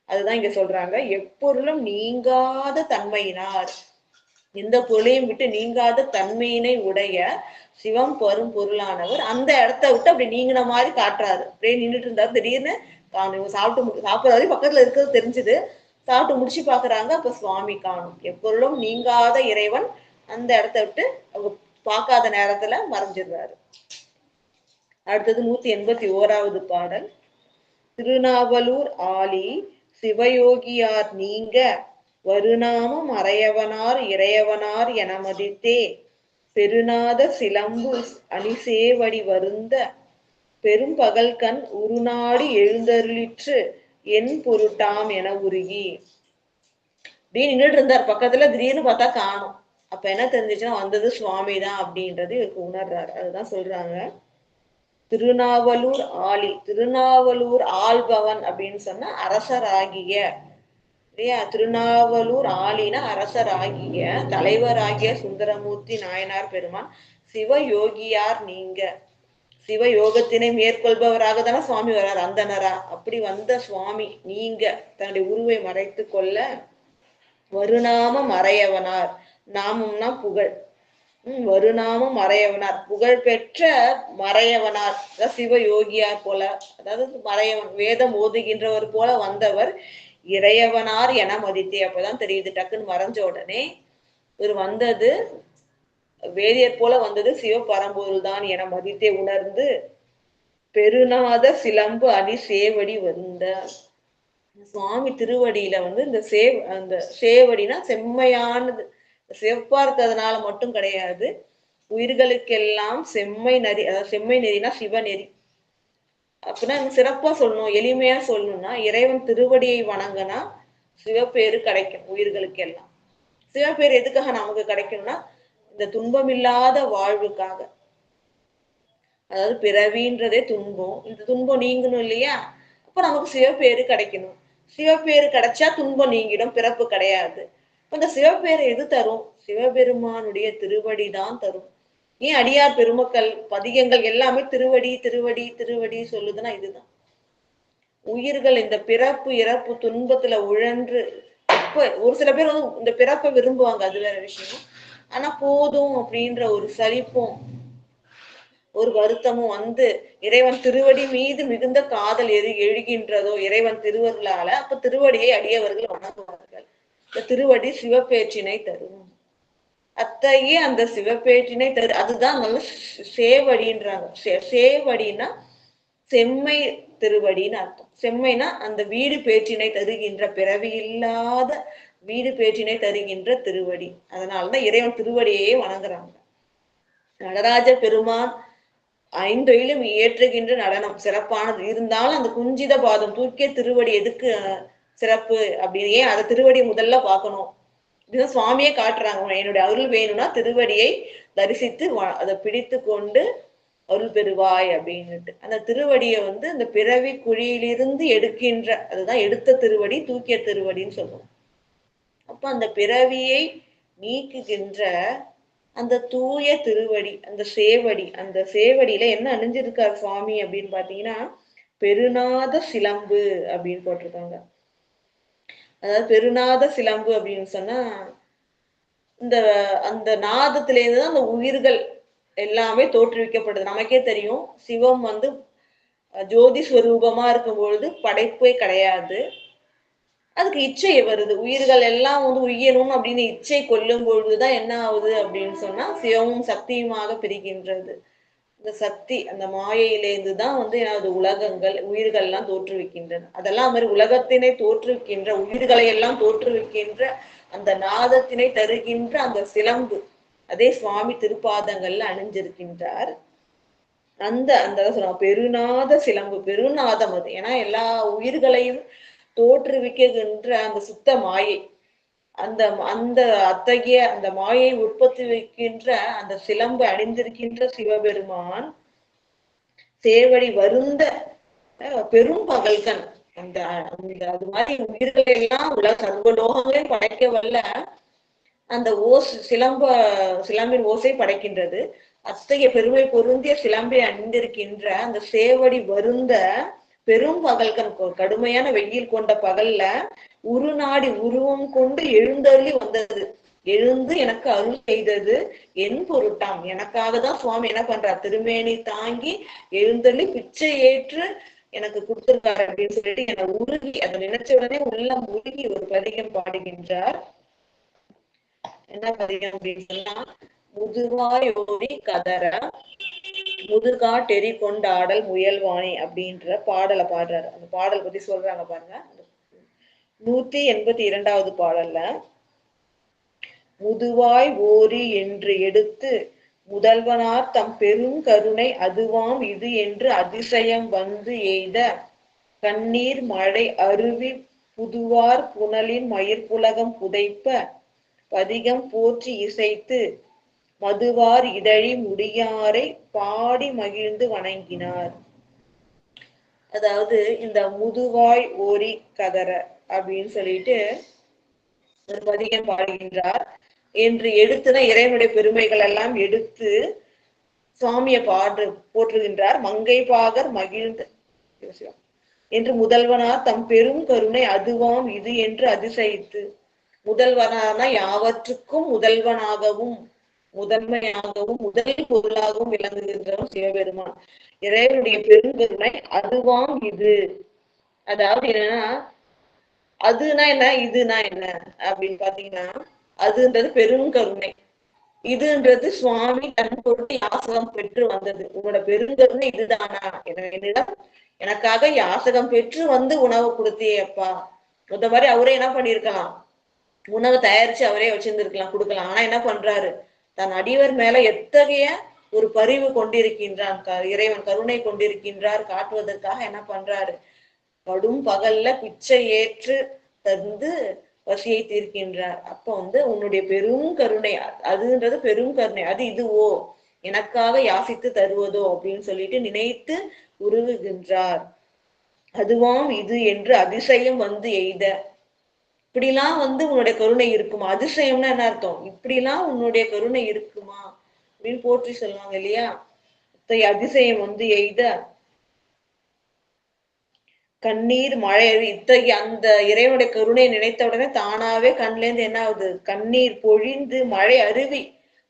அதுதான் இங்க சொல்றாங்க, எப்பொருளும் நீங்காத தன்மையினார். எந்த பொருளையும் விட்டு நீங்காத தன்மையினை உடைய சிவம் பெரும் பொருளானவர் அந்த இடத்த விட்டு அப்படி நீங்கின மாதிரி காட்டுறாரு. அப்படியே நின்றுட்டு இருந்தாரு, திடீர்னு சாப்பிடுறாரு, பக்கத்துல இருக்கிறது தெரிஞ்சுது, சாப்பிட்டு முடிச்சு பாக்குறாங்க, அப்ப சுவாமி காணும். எப்பொருளும் நீங்காத இறைவன் அந்த இடத்த விட்டு அவங்க பார்க்காத நேரத்துல மறைஞ்சிடுறாரு. அடுத்தது 181வது பாடல். திருநாவலூர் ஆலி சிவயோகியார் நீங்க வருநாமம் அறையவனார் இறையவனார் என மதித்தே பெருநாத சிலம்பு அணிசேவடி வருந்த பெரும் பகல்கண் உருநாடி எழுந்தருளிற்று என் பொருட்டாம் என உருகி. அப்படின்னு நின்றுட்டு இருந்தார் பக்கத்துல, திடீர்னு பார்த்தா காணும். அப்ப என்ன தெரிஞ்சிச்சுன்னா வந்தது சுவாமி தான் அப்படின்றது இவருக்கு உணர்றாரு. அதுதான் சொல்றாங்க, திருநாவலூர் ஆலி. திருநாவலூர் ஆள்பவன் அப்படின்னு சொன்னா அரசராகிய, இல்லையா? திருநாவலூர் ஆலினா அரசராகிய தலைவராகிய சுந்தரமூர்த்தி நாயனார் பெருமான் சிவயோகியார் நீங்க. சிவயோகத்தினை மேற்கொள்பவராக தானே சுவாமி வர்றார், அந்தனரா. அப்படி வந்த சுவாமி நீங்க தன்னுடைய உருவை மறைத்து கொள்ள வருநாமம் மறையவனார். நாமம்னா புகழ். வருநாமம் மறையவனார், புகழ் பெற்ற மறையவனார், அதாவது சிவயோகியார் போல, அதாவது மறையவன் வேதம் ஓதுகின்றவர் போல வந்தவர் இறையவனார் என மதித்தே. அப்பதான் தெரியுது, டக்குன்னு மறைஞ்ச உடனே இவர் வந்தது வேதியர் போல வந்தது சிவபரம்பொருள் தான் என மதித்தே உணர்ந்து பெருநாத சிலம்பு அணி சேவடி வந்த. சுவாமி திருவடியில இந்த அந்த சேவடினா செம்மையானது, செவ்வா இருக்கிறதுனால மட்டும் கிடையாது, உயிர்களுக்கெல்லாம் செம்மை நெறி, அதாவது செம்மை நெறினா சிவநெறி. அப்படின்னா சிறப்பா சொல்லணும், எளிமையா சொல்லணும்னா இறைவன் திருவடியை வணங்கினா சிவப்பேரு கிடைக்கும் உயிர்களுக்கு எல்லாம். சிவப்பேரு எதுக்காக நமக்கு கிடைக்கும்னா இந்த துன்பமில்லாத வாழ்வுக்காக. அதாவது பிறவின்றதே துன்பம், இந்த துன்பம் நீங்கணும் இல்லையா, அப்ப நமக்கு சிவப்பேரு கிடைக்கணும். சிவப்பேரு கிடைச்சா துன்பம் நீங்கிடும், பிறப்பு கிடையாது. அந்த சிவப்பேரை எது தரும்? சிவபெருமானுடைய திருவடி தான் தரும். ஏன் அடியார் பெருமக்கள் பதிகங்கள் எல்லாமே திருவடி திருவடி திருவடி சொல்லுதுன்னா இதுதான். உயிர்கள் இந்த பிறப்பு இறப்பு துன்பத்துல உழன்று, ஒரு சில பேர் இந்த பிறப்பை விரும்புவாங்க, அது வேற விஷயம். ஆனா போதும் அப்படின்ற ஒரு சலிப்பும் ஒரு வருத்தமும் இறைவன் திருவடி மீது மிகுந்த காதல் எழுகின்றதோ இறைவன் திருவருளால, அப்ப திருவடியை அடியவர்கள் வணங்குவார்கள். இந்த திருவடி சிவப்பேற்றினை தரும். அத்தகைய அந்த சிவப்பேற்றினை தரு, அதுதான் நல்ல சேவடின்றாங்க. சேவடினா செம்மை திருவடின்னு அர்த்தம். செம்மைனா அந்த வீடு பேற்றினை தருகின்ற, பிறவி இல்லாத வீடு பேற்றினை தருகின்ற திருவடி. அதனாலதான் இறைவன் திருவடியையே வணங்குறாங்க. நடராஜ பெருமான் ஐந்தொயிலும் ஏற்றுகின்ற நடனம் சிறப்பானது. இருந்தாலும் அந்த குஞ்சித பாதம் தூக்கிய திருவடி எதுக்கு சிறப்பு அப்படின்னு, ஏன் அதை திருவடி முதல்ல பார்க்கணும், இதுதான் சுவாமியே காட்டுறாங்க. என்னுடைய அருள் வேணும்னா திருவடியை தரிசித்து அதை பிடித்து கொண்டு அருள் பெறுவாய் அப்படின்னுட்டு. அந்த திருவடியை அந்த பிறவி குழியிலிருந்து எடுக்கின்ற, அதுதான் எடுத்த திருவடி, தூக்கிய திருவடின்னு சொல்லுவோம். அப்ப அந்த பிறவியை நீக்குகின்ற அந்த தூய திருவடி, அந்த சேவடி, அந்த சேவடியில என்ன அணிஞ்சிருக்கார் சுவாமி அப்படின்னு பாத்தீங்கன்னா பெருநாத சிலம்பு அப்படின்னு போட்டிருக்காங்க. அதாவது பெருநாத சிலம்பு அப்படின்னு சொன்னா இந்த அந்த நாதத்திலேருந்துதான் அந்த உயிர்கள் எல்லாமே தோற்றுவிக்கப்படுது. நமக்கே தெரியும், சிவம் ஜோதி ஸ்வரூபமா இருக்கும் பொழுது படைப்பே கிடையாது, அதுக்கு இச்சை வருது. உயிர்கள் எல்லாம் உய்யணும் அப்படின்னு இச்சை கொள்ளும் பொழுதுதான் என்ன ஆகுது அப்படின்னு சொன்னா சிவமும் சக்தியுமாக பிரிக்கின்றது. இந்த சக்தி அந்த மாயையிலேருந்து தான் ஏதாவது உலகங்கள் உயிர்கள் எல்லாம் தோற்றுவிக்கின்றன. அதெல்லாம் மாதிரி உலகத்தினை தோற்றுவிக்கின்ற, உயிர்களை எல்லாம் தோற்றுவிக்கின்ற அந்த நாதத்தினை தருகின்ற அந்த சிலம்பு, அதே சுவாமி திருப்பாதங்கள்ல அணிஞ்சிருக்கின்றார். அந்த பெருநாத சிலம்பு, பெருநாதம் அது. ஏன்னா எல்லா உயிர்களையும் தோற்றுவிக்கின்ற அந்த சுத்த மாயை, அந்த அந்த அத்தகைய அந்த மாயை உற்பத்தி வைக்கின்ற அந்த சிலம்பு அணிந்திருக்கின்ற சிவபெருமான் சேவடி வருந்த பெரும் பகல்கன். அந்த அந்த அது மாதிரி உயிர்கள் எல்லாம் உலக சர்வலோகங்களையும் படைக்க வல்ல அந்த சிலம்பின் ஓசை படைக்கின்றது. அத்தகைய பெருமை பொருந்திய சிலம்பை அணிந்திருக்கின்ற அந்த சேவடி வருந்த பெரும் பகல்கன், கடுமையான வெயில் கொண்ட பகல்ல உருநாடி உருவம் கொண்டு எழுந்தருளி வந்தது. எழுந்து எனக்கு அருள் செய்தது என் பொருட்டாம். எனக்காக தான் சுவாமி என்ன பண்றார், திருமேனி தாங்கி எழுந்தருளி பிச்சை ஏற்று எனக்கு கொடுத்திருக்காரு அப்படின்னு சொல்லிட்டு என்னை உருகி, அதை நினைச்ச உடனே உள்ளம் உருகி ஒரு பதிகம் பாடுகின்றார். என்ன பதிகம் அப்படின்னு சொன்னா, முதுவாய் ஓடி கதற முதுகாட்டெறி கொண்டாடல் முயல்வாணி அப்படின்ற பாடலை பாடுறாரு. அந்த பாடல் பத்தி சொல்றாங்க பாருங்க. 182வது பாடல்ல, முதுவாய் ஓரி என்று எடுத்து முதல்வனார் தம் பெரும் கருணை அதுவாம் இது என்று அதிசயம் வந்து எய்த கண்ணீர் மழை அருவி புதுவார் புனலின் மயிர்புலகம் புதைப்ப பதிகம் போற்றி இசைத்து மதுவார் இதழி முடியாரை பாடி மகிழ்ந்து வணங்கினார். அதாவது இந்த முதுவாய் ஓரி கதற அப்படின்னு சொல்லிட்டு ஒரு பதிகம் பாடுகின்றார். என்று எடுத்துதான் இறைவனுடைய பெருமைகள் எல்லாம் எடுத்து சுவாமியை போற்றுகின்றார். மங்கை பாகர் மகிழ்ந்து என்று முதல்வனார் தம் பெரும் கருணை அதுவாம் இது என்று அதிசயித்து, முதல்வனான யாவற்றுக்கும் முதல்வனாகவும் முதன்மையாகவும் முதல் பொருளாகவும் விளங்குகின்றவன் சிவபெருமான். இறைவனுடைய பெருங்கருணை அதுவாம் இது. அதாவது என்னன்னா, அதுனா என்ன, இதுனா என்ன அப்படின்னு பாத்தீங்கன்னா, அதுன்றது பெருங்கருணை, இதுன்றது சுவாமி தன் பொருட்டு யாசகம் பெற்று வந்தது. உன்னோட பெருங்கருணை இதுதானா, என்னிடம் எனக்காக யாசகம் பெற்று வந்து உணவு கொடுத்தியப்பா. இந்த மாதிரி அவரே என்ன பண்ணிருக்கலாம், உணவு தயாரிச்சு அவரே வச்சிருந்திருக்கலாம், கொடுக்கலாம். ஆனா என்ன பண்றாரு, தன் அடிவர் மேல எத்தகைய ஒரு பரிவு கொண்டிருக்கின்றான், இறைவன் கருணை கொண்டிருக்கின்றார் காட்டுவதற்காக என்ன பண்றாரு, கடும் பகல்ல பிச்சை ஏற்று தந்து பசியை தீர்க்கின்றார். அப்ப உன்னுடைய பெரும் கருணை அதுன்றது பெரும் கருணை, அது இதுவோ, எனக்காக யாசித்து தருவதோ அப்படின்னு சொல்லிட்டு நினைத்து உருகுகின்றார். அதுவாம் இது என்று அதிசயம் வந்து எய்த. இப்படிலாம் உன்னுடைய கருணை இருக்குமா, அதிசயம்னா என்ன அர்த்தம், இப்படிலாம் உன்னுடைய கருணை இருக்குமா அப்படின்னு போற்றி சொல்லுவாங்க இல்லையா. அதிசயம் வந்து எய்த கண்ணீர் மழை இத்தகைய அந்த இறைவனுடைய கருணை நினைத்த உடனே தானாவே கண்ல இருந்து என்ன ஆகுது, கண்ணீர் பொழிந்து மழை அருவி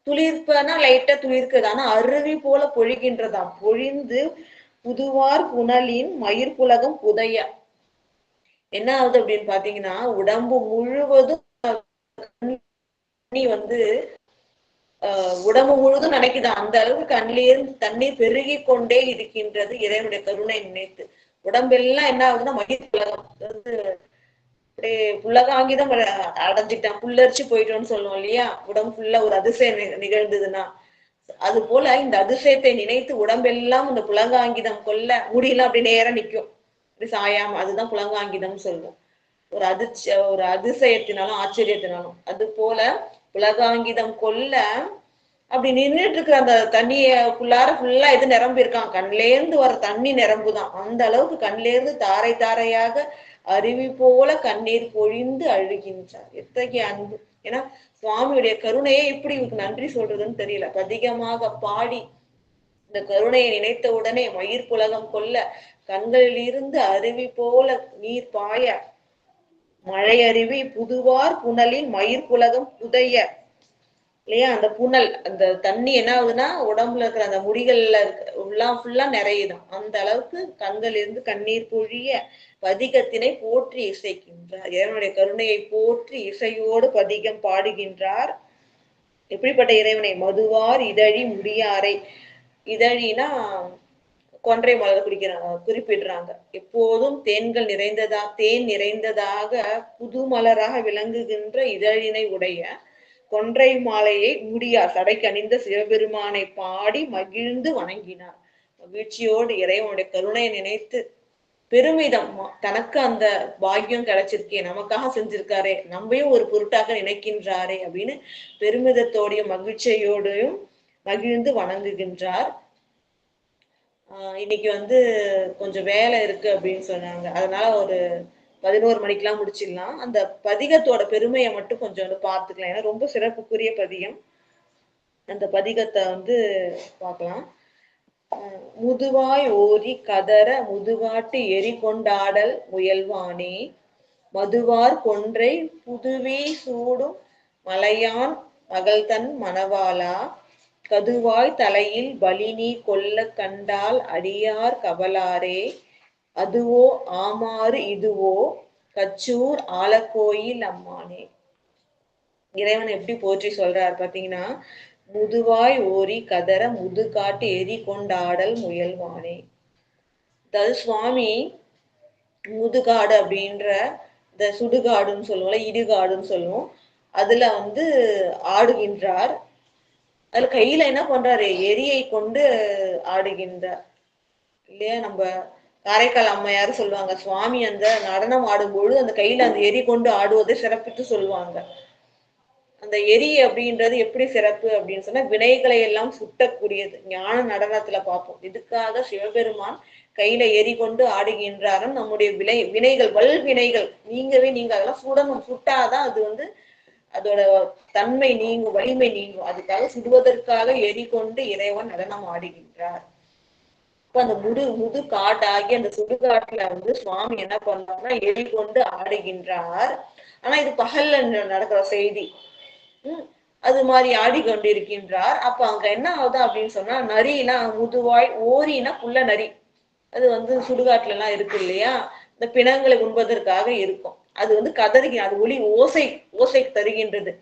துளிர்ப்பனா லைட்டா துளிர்க்குது, ஆனா அருவி போல பொழிகின்றதாம். பொழிந்து புதுவார் புனலின் மயிர்புலகம் புதைய. என்ன ஆகுது அப்படின்னு பாத்தீங்கன்னா, உடம்பு முழுவதும் உடம்பு முழுவதும் நினைக்குது. அந்த அளவுக்கு கண்ணிலிருந்து தண்ணீர் பெருகி கொண்டே இருக்கின்றது இறைவனுடைய கருணை நினைத்து. உடம்பெல்லாம் என்ன ஆகுதுன்னா மகிழ் புலகம், அதாவது புலகாங்கிதான் அடைஞ்சிட்டான், புல்லரிச்சு போயிட்டோம்னு சொல்லுவோம் இல்லையா. உடம்பு ஃபுல்லா ஒரு அதிசயம் நிகழ்ந்ததுன்னா அது போல இந்த அதிசயத்தை நினைத்து உடம்பெல்லாம் இந்த புலகாங்கிதம் கொல்ல, முடியல அப்படி நேரம் நிக்கும், அப்படி சாயாம, அதுதான் புலகாங்கிதம் சொல்லுவோம். ஒரு அதிசயத்தினாலும் ஆச்சரியத்தினாலும் அது போல புலகாங்கிதம் கொல்ல அப்படி நின்றுட்டு இருக்கிற அந்த தண்ணியக்குள்ளார ஃபுல்லா எது நிரம்பி இருக்கான், கண்லேருந்து வர தண்ணி நிரம்புதான். அந்த அளவுக்கு கண்லேருந்து தாரை தாரையாக அருவி போல கண்ணீர் பொழிந்து அழுகின்றார். எத்தகைய அன்பு! ஏன்னா சுவாமியுடைய கருணையை எப்படி நன்றி சொல்றதுன்னு தெரியல. பதிகமாக பாடி இந்த கருணையை நினைத்த உடனே மயிர் புலகம் கொல்ல கண்களில் இருந்து அருவி போல நீர் பாய மழை அருவி புதுவார் புனலின் மயிர் புலகம் புதைய இல்லையா. அந்த புனல், அந்த தண்ணி என்ன ஆகுதுன்னா உடம்புல இருக்கிற அந்த முடிகள்ல ஃபுல்லா நிறையுதான். அந்த அளவுக்கு கண்கள் இருந்து கண்ணீர் பொழிய பதிகத்தினை போற்றி இசைக்கின்றார். இறைவனுடைய கருணையை போற்றி இசையோடு பதிகம் பாடுகின்றார். எப்படிப்பட்ட இறைவனை, மதுவார் இதழி முடியாரை. இதழினா கொன்றை மலர் குறிப்பிடுறாங்க. எப்போதும் தேன் நிறைந்ததாக புது மலராக விளங்குகின்ற இதழினை உடைய கொன்றை மாலையை முடியார் சடைக்கு அணிந்த சிவபெருமானை பாடி மகிழ்ந்து வணங்கினார். மகிழ்ச்சியோடு இறைவனுடைய கருணை நினைத்து பெருமிதம், தனக்கு அந்த பாக்கியம் கிடைச்சிருக்கே, நமக்காக செஞ்சிருக்காரே, நம்மையும் ஒரு பொருட்டாக நினைக்கின்றாரே அப்படின்னு பெருமிதத்தோடையும் மகிழ்ச்சியோடையும் மகிழ்ந்து வணங்குகின்றார். இன்னைக்கு வந்து கொஞ்சம் வேலை இருக்கு அப்படின்னு சொன்னாங்க, அதனால ஒரு 11 மணிக்கெல்லாம் முடிச்சிடலாம். அந்த பதிகத்தோட பெருமையை மட்டும் கொஞ்சம் வந்து பார்த்துக்கலாம், ஏன்னா ரொம்ப சிறப்புக்குரிய பதிகம். அந்த பதிகத்தை வந்து பார்க்கலாம். முதுவாய் ஓரி கதற முதுகாட்டு எரி கொண்டாடல் முயல்வானே, மதுவார் கொன்றை புதுவே சூடும் மலையான் மகள்தன் மணவாளா, கதுவாய் தலையில் பலினி கொல்ல கண்டால் அடியார் கவலாரே, அதுவோ ஆமாறு இதுவோ கச்சூர் ஆலக்கோயில் அம்மானே. இறைவன் எப்படி போற்றி சொல்றாரு பாத்தீங்கன்னா, முதுவாய் ஓரி கதற முதுகாட்டு எரி கொண்டாடல் முயல்வானே. அதாவது சுவாமி முதுகாடு அப்படின்ற இந்த சுடுகாடுன்னு சொல்லுவோம்ல, இடுகாடுன்னு சொல்லுவோம், அதுல வந்து ஆடுகின்றார். அதுல கையில என்ன பண்றாரு, எரியை கொண்டு ஆடுகின்றார் இல்லையா. நம்ம காரைக்கால் அம்மையார் சொல்லுவாங்க, சுவாமி அந்த நடனம் ஆடும்பொழுது அந்த கையில அந்த எரி கொண்டு ஆடுவதை சிறப்பித்து சொல்லுவாங்க. அந்த எரி அப்படின்றது எப்படி சிறப்பு அப்படின்னு சொன்னா, வினைகளை எல்லாம் சுட்டக்கூடியது. ஞான நடனத்துல பார்ப்போம், இதுக்காக சிவபெருமான் கையில எரி கொண்டு ஆடுகின்றாரும். நம்முடைய வினைகள் வல்வினைகள் நீங்கவே நீங்க அதெல்லாம் சுடணும், சுட்டாதான் அது வந்து அதோட தன்மை நீங்கும், வலிமை நீங்கும். அதுக்காக சுடுவதற்காக எரி கொண்டு இறைவன் நடனம் ஆடுகின்றார். இப்ப அந்த முது காட்டாகி அந்த சுடுகாட்டுல வந்து சுவாமி என்ன பண்றாருன்னா எரி கொண்டு ஆடுகின்றார். ஆனா இது பகல்ல நடக்கிற செய்தி. அது மாதிரி ஆடிக்கொண்டிருக்கின்றார். அப்ப அங்க என்ன ஆகுது அப்படின்னு சொன்னா, நரினா முதுவாய், ஓரினா புள்ள நரி, அது வந்து சுடுகாட்டுல எல்லாம் இருக்கு இல்லையா, இந்த பிணங்களை உண்பதற்காக இருக்கும். அது வந்து கதறுகி, அது ஒளி ஓசை தருகின்றது.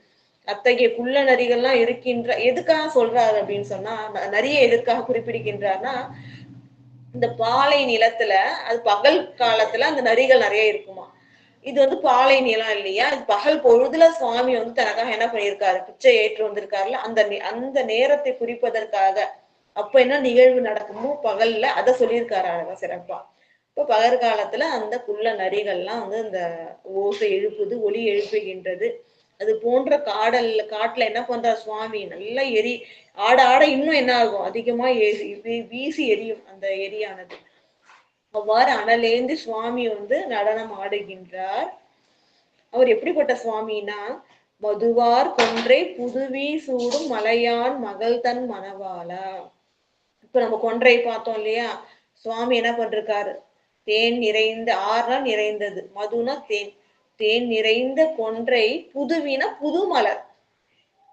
அத்தகைய குள்ள நரிகள்லாம் இருக்கின்ற, எதுக்காக சொல்றாரு அப்படின்னு சொன்னா, நரியை எதற்காக குறிப்பிடுகின்றார்னா, இந்த பாலை நிலத்துல அது பகல் காலத்துல அந்த நரிகள் நிறைய இருக்குமா. இது வந்து பாலை நிலம் இல்லையா, இது பகல் பொழுதுல சுவாமி வந்து தனக்காக என்ன பண்ணியிருக்காரு, பிச்சை ஏற்று வந்திருக்காருல, அந்த நேரத்தை குறிப்பதற்காக அப்ப என்ன நிகழ்வு நடக்குமோ பகல்ல அதை சொல்லியிருக்காரு அழகா சிறப்பா. இப்ப பகற்காலத்துல அந்த குள்ள நரிகள்லாம் வந்து அந்த ஓசை எழுப்புது, ஒளி எழுப்புகின்றது. அது போன்ற காட்டுல என்ன பண்றார் சுவாமி, நல்லா ஆட ஆட இன்னும் என்ன ஆகும், அதிகமா வீசி எரியும் அந்த எரியானது. அவ்வாறு அனலேந்து சுவாமி வந்து நடனம் ஆடுகின்றார். அவர் எப்படிப்பட்ட சுவாமினா, மதுவார் கொன்றை புதுவி சூடும் மலையான் மகள்தன் மணவாளா. இப்ப நம்ம கொன்றை பார்த்தோம் இல்லையா, சுவாமி என்ன பண்றாரு, தேன் நிறைந்த, ஆறுனா நிறைந்தது, மதுனா தேன், தேன் நிறைந்த கொன்றை, புதுவினா புது மலர்,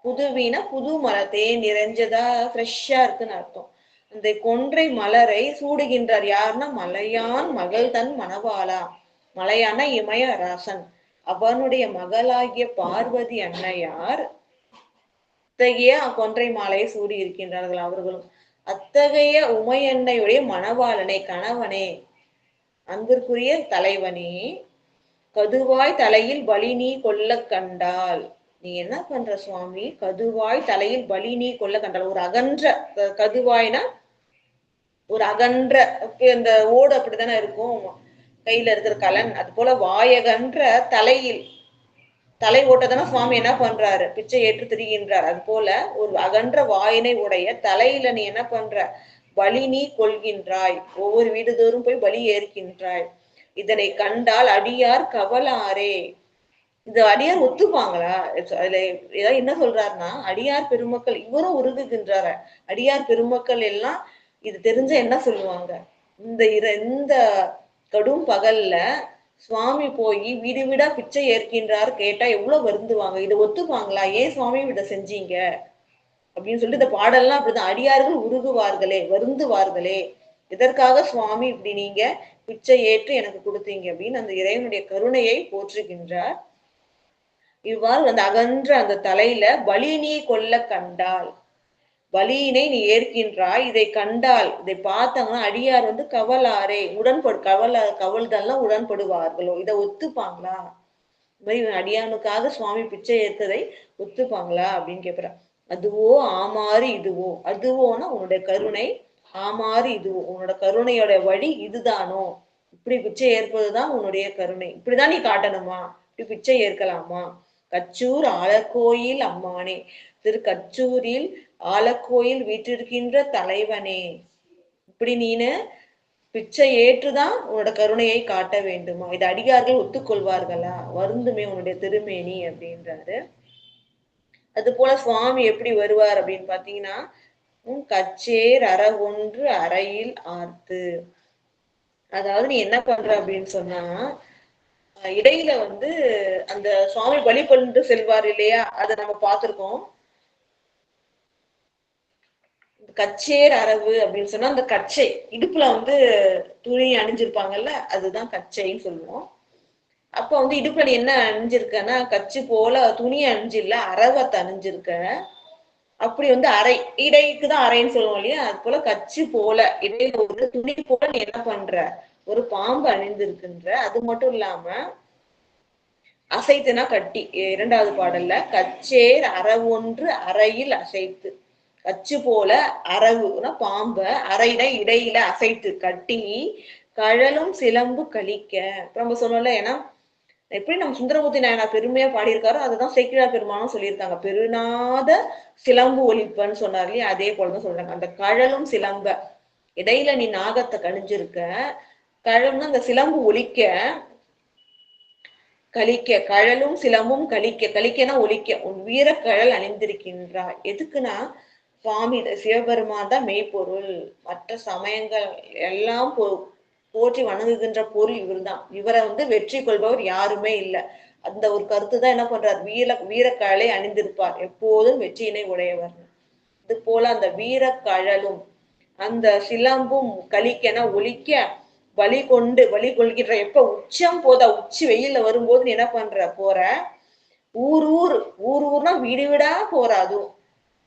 புதுவினா புது மலர், தேன் நிறைஞ்சதா ஃப்ரெஷ்ஷா இருக்குன்னு அர்த்தம். அந்த கொன்றை மலரை சூடுகின்றார். யாருன்னா மலையான் மகள்தன் மணவாளா. மலையான இமயராசன், அவனுடைய மகளாகிய பார்வதி அன்னையார் அத்தகைய கொன்றை மாலையை சூடி இருக்கின்றார்கள் அவர்களும். அத்தகைய உமையன்னையுடைய மணவாளனை, கணவனே, அன்பிற்குரிய தலைவனே, கதுவாய் தலையில் பலி நீ கொல்ல கண்டால். நீ என்ன பண்ற சுவாமி, கதுவாய் தலையில் பலி நீ கொல்ல கண்டால். ஒரு அகன்ற, கதுவாய்னா ஒரு அகன்ற, இந்த ஓடு அப்படித்தானே இருக்கும் கையில இருக்கிற கலன், அது போல வாயகன்ற தலையில், தலை ஓட்டதான சுவாமி என்ன பண்றாரு, பிச்சை ஏற்று திரிகின்றார். அது போல ஒரு அகன்ற வாயினை உடைய தலையில நீ என்ன பண்ற, பலி நீ கொள்கின்றாய், ஒவ்வொரு வீடு தோறும் போய் பலி ஏற்கின்றாய். இதனை கண்டால் அடியார் கவலாரே. இந்த அடியார் ஒத்துப்பாங்களா, அதுல ஏதாவது என்ன சொல்றாருன்னா, அடியார் பெருமக்கள் இவரும் உருகுகின்றார, அடியார் பெருமக்கள் எல்லாம் இது தெரிஞ்ச என்ன சொல்லுவாங்க, இந்த கடும் பகல்ல சுவாமி போய் வீடு வீடா பிச்சை ஏற்கின்றார் கேட்டா எவ்வளவு வருந்துவாங்க, இதை ஒத்துப்பாங்களா, ஏன் சுவாமி இதை செஞ்சீங்க அப்படின்னு சொல்லிட்டு இந்த பாடல்லாம் அப்படிதான், அடியார்கள் உருகுவார்களே, வருந்துவார்களே, இதற்காக சுவாமி இப்படி நீங்க பிச்சை ஏற்று எனக்கு கொடுத்தீங்க அப்படின்னு அந்த இறைவனுடைய கருணையை போற்றுகின்றார். இவ்வாறு அந்த அகன்ற அந்த தலையில பலி நீ கொல்ல கண்டால், பலியினை நீ ஏற்கின்றாய், இதை கண்டால், இதை பார்த்தாங்கன்னா அடியார் வந்து கவலாரே, கவல்தெல்லாம் உடன்படுவார்களோ, இதை ஒத்துப்பாங்களா, இந்த மாதிரி அடியானுக்காக சுவாமி பிச்சை ஏற்கதை ஒத்துப்பாங்களா அப்படின்னு கேட்கிறார். அதுவோ ஆமாறு இதுவோ, அதுவோன்னா உன்னுடைய கருணை, ஆமாறு இதுவோ உன்னோட கருணையோட வழி இதுதானோ, இப்படி பிச்சை ஏற்பதுதான் உன்னுடைய கருணை, இப்படிதான் நீ காட்டணுமா, இப்படி பிச்சை ஏற்கலாமா? கச்சூர் ஆலக்கோயில் அம்மானே, கச்சூரில் ஆலக்கோயில் வீற்றிருக்கின்ற தலைவனே, இப்படி நீனு பிச்சை ஏற்றுதான் உன்னோட கருணையை காட்ட வேண்டுமா? இது அடியார்கள் ஒத்துக்கொள்வார்களா? வருந்துமே உன்னுடைய திருமேனி அப்படின்றாரு. அது போல சுவாமி எப்படி வருவார் அப்படின்னு பாத்தீங்கன்னா, கச்சேர் ஒன்று அறையில் ஆர்த்து. அதாவது நீ என்ன பண்ற அப்படின்னு சொன்னா, இடையில அந்த சுவாமி பலி கொண்டு செல்வார் இல்லையா, அதை நம்ம பார்த்திருக்கோம். கச்சேர் அரவு அப்படின்னு சொன்னா அந்த கச்சை இடுப்புல துணி அணிஞ்சிருப்பாங்கல்ல, அதுதான் கச்சைன்னு சொல்லுவோம். அப்ப இடுப்புல நீ என்ன அணிஞ்சிருக்கன்னா, கச்சு போல துணி அணிஞ்சில்ல, அரவத்தை அணிஞ்சிருக்க. அப்படி அரை இடைக்குதான் அரைன்னு சொல்லுவோம் இல்லையா, அது போல கச்சு போல இடையில ஒரு துணி போல நீ என்ன பண்ற, ஒரு பாம்பு அணிந்திருக்கின்ற. அது மட்டும் இல்லாம அசைத்துனா கட்டி, இரண்டாவது பாடல்ல கச்சேர் அரவொன்று அறையில் அசைத்து, கச்சு போல அரவுனா பாம்ப, அறையிட இடையில அசைத்து கட்டி, கழலும் சிலம்பு கழிக்க. நம்ம சொன்னோம்ல, ஏன்னா எப்படி நம்ம சுந்தரமூர்த்தி நாயனார் பெருமையா பாடியிருக்காரோ அதுதான் சேக்கிழார் பெருமானும் சொல்லியிருக்காங்க. பெருநாத சிலம்பு ஒலிப்பன்னு சொன்னார் இல்லையா, அதே போலதான் சொல்றாங்க. அந்த கழலும் சிலம்ப, இடையில நீ நாகத்தை கழிஞ்சிருக்க, கழல்னா அந்த சிலம்பு ஒலிக்க, கழிக்க, கழலும் சிலம்பும் கழிக்க, கழிக்கனா ஒலிக்க, உன் வீரக்கழல் அணிந்திருக்கின்றாய். எதுக்குன்னா சுவாமி சிவபெருமான் தான் மெய்ப்பொருள், மற்ற சமயங்கள் எல்லாம் போற்றி வணங்குகின்ற பொருள் இவர் தான். இவரை வெற்றி கொள்பவர் யாருமே இல்லை. அந்த ஒரு கருத்து தான் என்ன பண்றார், வீரக்கழலை அணிந்திருப்பார், எப்போதும் வெற்றியினை உடையவர். இது போல அந்த வீரக்கழலும் அந்த சிலம்பும் கழிக்கன ஒலிக்க, பலி கொள்கின்ற. எப்ப உச்சம் போதா, உச்சி வெயில்ல வரும்போது நீ என்ன பண்ற, போற ஊர்னா வீடு வீடா போற. அதுவும்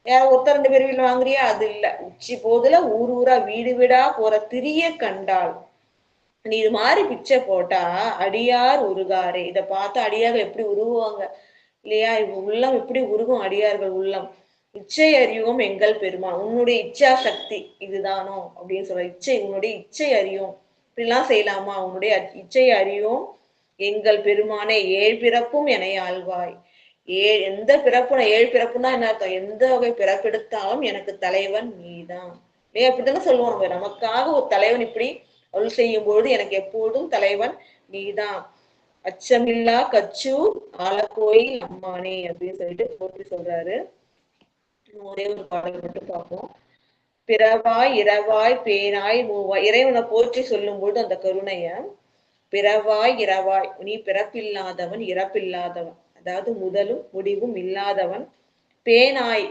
யாரும் ஒருத்தர் 2 பேர் வீட்டுல வாங்குறியா, அது இல்ல, உச்சி போதுல ஊரா வீடு வீடா போற திரிய கண்டால் நீ இது மாதிரி பிச்சை போட்டா அடியார் உருகாரே. இதை பார்த்து அடியார்கள் எப்படி உருகுவாங்க இல்லையா, உள்ளம் எப்படி உருகும் அடியார்கள் உள்ளம். இச்சை அறிவோம் எங்கள் பெருமான், உன்னுடைய இச்சா சக்தி இதுதானோ அப்படின்னு சொல்ற. உன்னுடைய இச்சை அறியும், இப்படிலாம் செய்யலாமா, உன்னுடைய இச்சை அறியும் எங்கள் பெருமானே, 7 பிறப்பும் என்னை ஆழ்வாய். எந்த பிறப்புனா 7 பிறப்புனா என்ன அர்த்தம், எந்த வகை பிறப்பெடுத்தாலும் எனக்கு தலைவன் நீதான். அப்படித்தானே சொல்லுவோம். நமக்காக ஒரு தலைவன் இப்படி அருள் செய்யும் பொழுது எனக்கு எப்போதும் தலைவன் நீதான். அச்சமில்லா கச்சூர் ஆலக்கோயில் அம்மானே அப்படின்னு சொல்லிட்டு போட்டு சொல்றாரு. ஒரே ஒரு பாடல் மட்டும் பார்ப்போம். பிறவாய் இரவாய் பேனாய் மூவாய், இறைவனை போற்றி சொல்லும் பொழுது அந்த கருணைய, பிறவாய் இரவாய், நீ பிறப்பில்லாதவன் இறப்பில்லாதவன், அதாவது முதலும் முடிவும் இல்லாதவன். பேனாய்,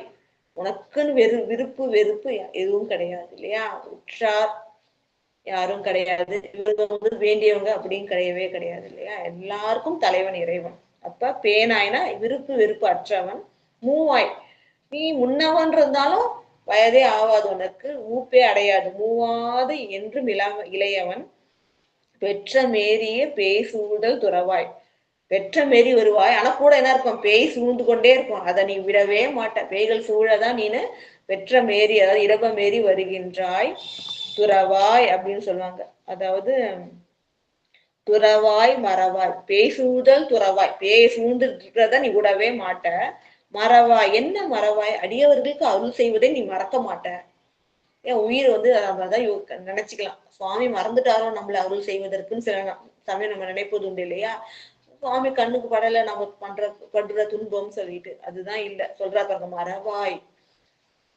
உனக்குன்னு விருப்பு வெறுப்பு எதுவும் கிடையாது இல்லையா, உற்றார் யாரும் கிடையாது, இவங்க வேண்டியவங்க அப்படின்னு கிடையவே கிடையாது இல்லையா, எல்லாருக்கும் தலைவன் இறைவன். அப்ப பேனாய்னா விருப்பு வெறுப்பு அற்றவன். மூவாய், நீ முன்னவன் இருந்தாலும் வயதே ஆவாது உனக்கு, மூப்பே அடையாது, மூவாது என்றும் இளையவன். பெற்ற மேரிய பேய் சூழ்தல் துறவாய், பெற்ற மேரி வருவாய், ஆனா கூட என்ன இருக்கும், பேய் சூழ்ந்து கொண்டே இருக்கும், அதை நீ விடவே மாட்ட. பேய்கள் சூழதான் நீனு பெற்ற மேரி, அதாவது இரவ மேரி வருகின்றாய். துறவாய் அப்படின்னு சொல்லுவாங்க, அதாவது துறவாய் மறவாய், பேய் சூழ்தல் துறவாய், பேய் சூழ்ந்து இருக்கிறத நீ விடவே மாட்ட. மறவாய், என்ன மறவாய், அடியவர்களுக்கு அருள் செய்வதை நீ மறக்க மாட்ட. ஏன் உயிர் அதான் நினைச்சுக்கலாம், சுவாமி மறந்துட்டாரோ நம்மள அருள் செய்வதற்குன்னு சில சமயம் நம்ம நினைப்பது உண்டு இல்லையா, சுவாமி கண்ணுக்கு படல நம்ம படுற துன்பம் சொல்லிட்டு. அதுதான் இல்ல, சொல்றா பாருங்க, மறவாய்,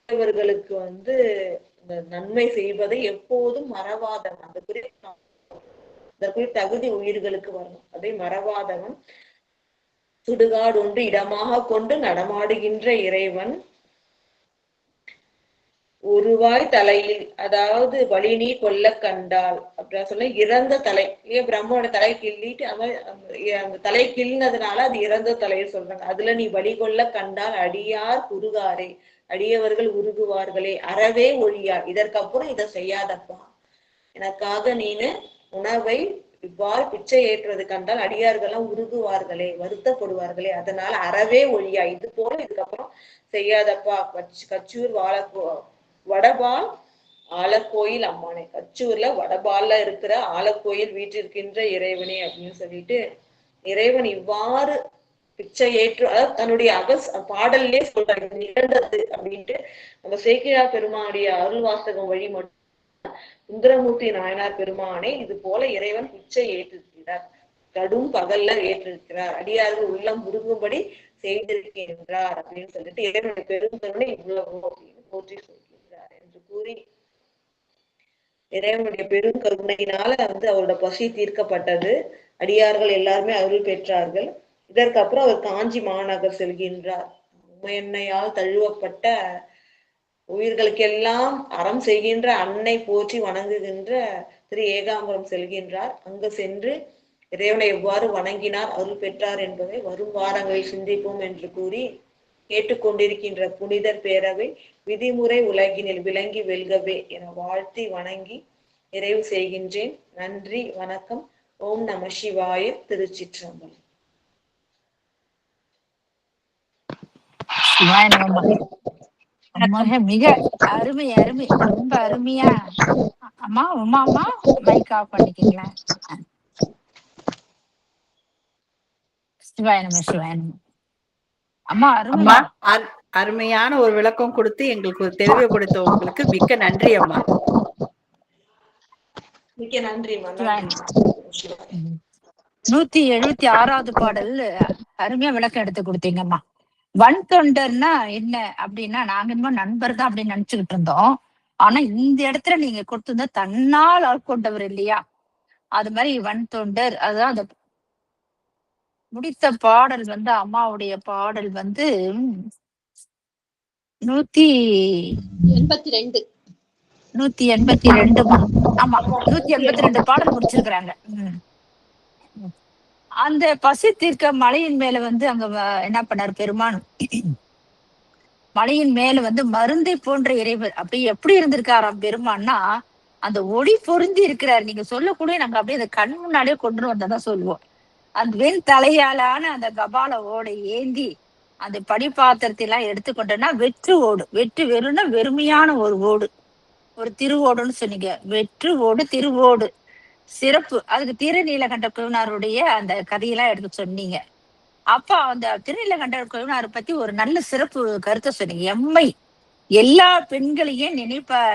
இவர்களுக்கு இந்த நன்மை செய்வதை எப்போதும் மறவாதவன், அதற்குரிய தகுதி உயிர்களுக்கு வரணும், அதை மறவாதவன். சுடுகாடு ஒன்று இடமாக கொண்டு நடமாடுகின்ற இறைவன். ஒருவாய் தலையில், அதாவது வலி நீ கொல்ல கண்டால் அப்படின்னு சொல்ல, இறந்த தலை, பிரம்மனோட தலை கிள்ளிட்டு அந்த தலை கிள்ளினதுனால அது இறந்த தலையை சொல்றாங்க. அதுல நீ வலி கொல்ல கண்டால் அடியார் குருகாரே, அடியவர்கள் உருகுவார்களே, அறவே ஒழியார், இதற்கப்புறம் இதை செய்யாதப்பா, எனக்காக நீனு உணவை இவ்வாறு பிச்சை ஏற்றுவது கண்டால் அடியார்கள்லாம் உருகுவார்களே, வருத்தப்படுவார்களே, அதனால அறவே ஒழியா, இது போல இதுக்கப்புறம் செய்யாதப்பா. கச்சூர் வடபால் ஆலக்கோயில் அம்மானே, கச்சூர்ல வடபால்ல இருக்கிற ஆலக்கோயில் வீற்றிருக்கின்ற இறைவனே அப்படின்னு சொல்லிட்டு இறைவன் இவ்வாறு பிச்சை ஏற்று, அதாவது தன்னுடைய பாடல்லே சொல்றாங்க நிகழ்ந்தது அப்படின்ட்டு. நம்ம சேக்கிழார் பெருமானுடைய அருள் வாசகம் வழி மட்டும் சுந்தரமூர்த்தி நாயனார் பெருமானே இது போல இறைவன் பிச்சை ஏற்றிருக்கிறார், கடும் பகல்ல ஏற்றிருக்கிறார், அடியார்கள் உள்ளம் முருகும்படி செய்திருக்கின்றார் அப்படின்னு சொல்லிட்டு இறைவனுடைய பெருந்தன்மை இவ்வளவு அப்படின்னு போற்றி சொல்கின்றார் என்று கூறி, இறைவனுடைய பெருங்கருணையினால அவரோட பசி தீர்க்கப்பட்டது, அடியார்கள் எல்லாருமே அருள் பெற்றார்கள். இதற்கப்புறம் அவர் காஞ்சி மாநகர் செல்கின்றார். உமையன்னையால் தழுவப்பட்ட உயிர்களுக்கெல்லாம் அறம் செய்கின்ற அன்னை போற்றி வணங்குகின்ற திரு ஏகாம்பரம் செல்கின்றார். அங்கு சென்று இறைவனை எவ்வாறு வணங்கினார், அருள் பெற்றார் என்பதை வரும் வாரங்களில் சிந்திப்போம் என்று கூறி, கேட்டுக்கொண்டிருக்கின்ற புனிதர் பேரவை விதிமுறை உலகினில் விளங்கி வெல்கவே என வாழ்த்தி வணங்கி நிறைவு செய்கின்றேன். நன்றி, வணக்கம். ஓம் நம சிவாய. திருச்சிற்றம்பலம். மிக அருமை அருமை, ரொம்ப அருமையா. அம்மா உமா அம்மா மைக் ஆஃப் பண்ணிக்கீங்களா? சிவாய நம சிவாய நம. அம்மா அருமா, அருமையான ஒரு விளக்கம் கொடுத்து எங்களுக்கு தெளிவுபடுத்த உங்களுக்கு மிக்க நன்றி அம்மா. மிக்க நன்றி. 176வது பாடல் அருமையா விளக்கம் எடுத்து கொடுத்தீங்கம்மா. வன் தொண்டர்னா என்ன அப்படின்னா, நாங்க இன்னும் நண்பர் தான் அப்படின்னு நினைச்சுக்கிட்டு இருந்தோம். ஆனா இந்த இடத்துல நீங்க கொடுத்திருந்த தன்னால் ஆட்கொண்டவர் இல்லையா, அது மாதிரி வன் தொண்டர். அதுதான் அந்த முடித்த பாடல் அம்மாவுடைய பாடல் 182. ஆமா, 182 பாடல் முடிச்சிருக்கிறாங்க. அந்த பசி தீர்க்க மலையின் மேல அங்க என்ன பண்ணார் பெருமான், மலையின் மேல மருந்தை போன்ற இறைவர். அப்படி எப்படி இருந்திருக்காராம் பெருமான்னா, அந்த ஒளி பொருந்தி இருக்கிறார். நீங்க சொல்லக்கூடிய நாங்க அப்படியே அந்த கண் முன்னாடியே கொண்டு வந்ததான் சொல்லுவோம். அந்த வெண் தலையாலான அந்த கபால ஓடை ஏந்தி அந்த படிப்பாத்திரத்தெல்லாம் எடுத்துக்கொண்டோம்னா வெற்று ஓடு, வெற்று வெறும்னா வெறுமையான ஒரு ஓடு, ஒரு திருவோடுன்னு சொன்னீங்க. வெற்று ஓடு, திருவோடு, சிறப்பு. அதுக்கு திருநீலகண்ட குழுவினாருடைய அந்த கதையெல்லாம் எடுத்து சொன்னீங்க. அப்ப அந்த திருநீலகண்ட குழுவினாரை பத்தி ஒரு நல்ல சிறப்பு கருத்தை சொன்னீங்க. எம்மை எல்லா பெண்களையும்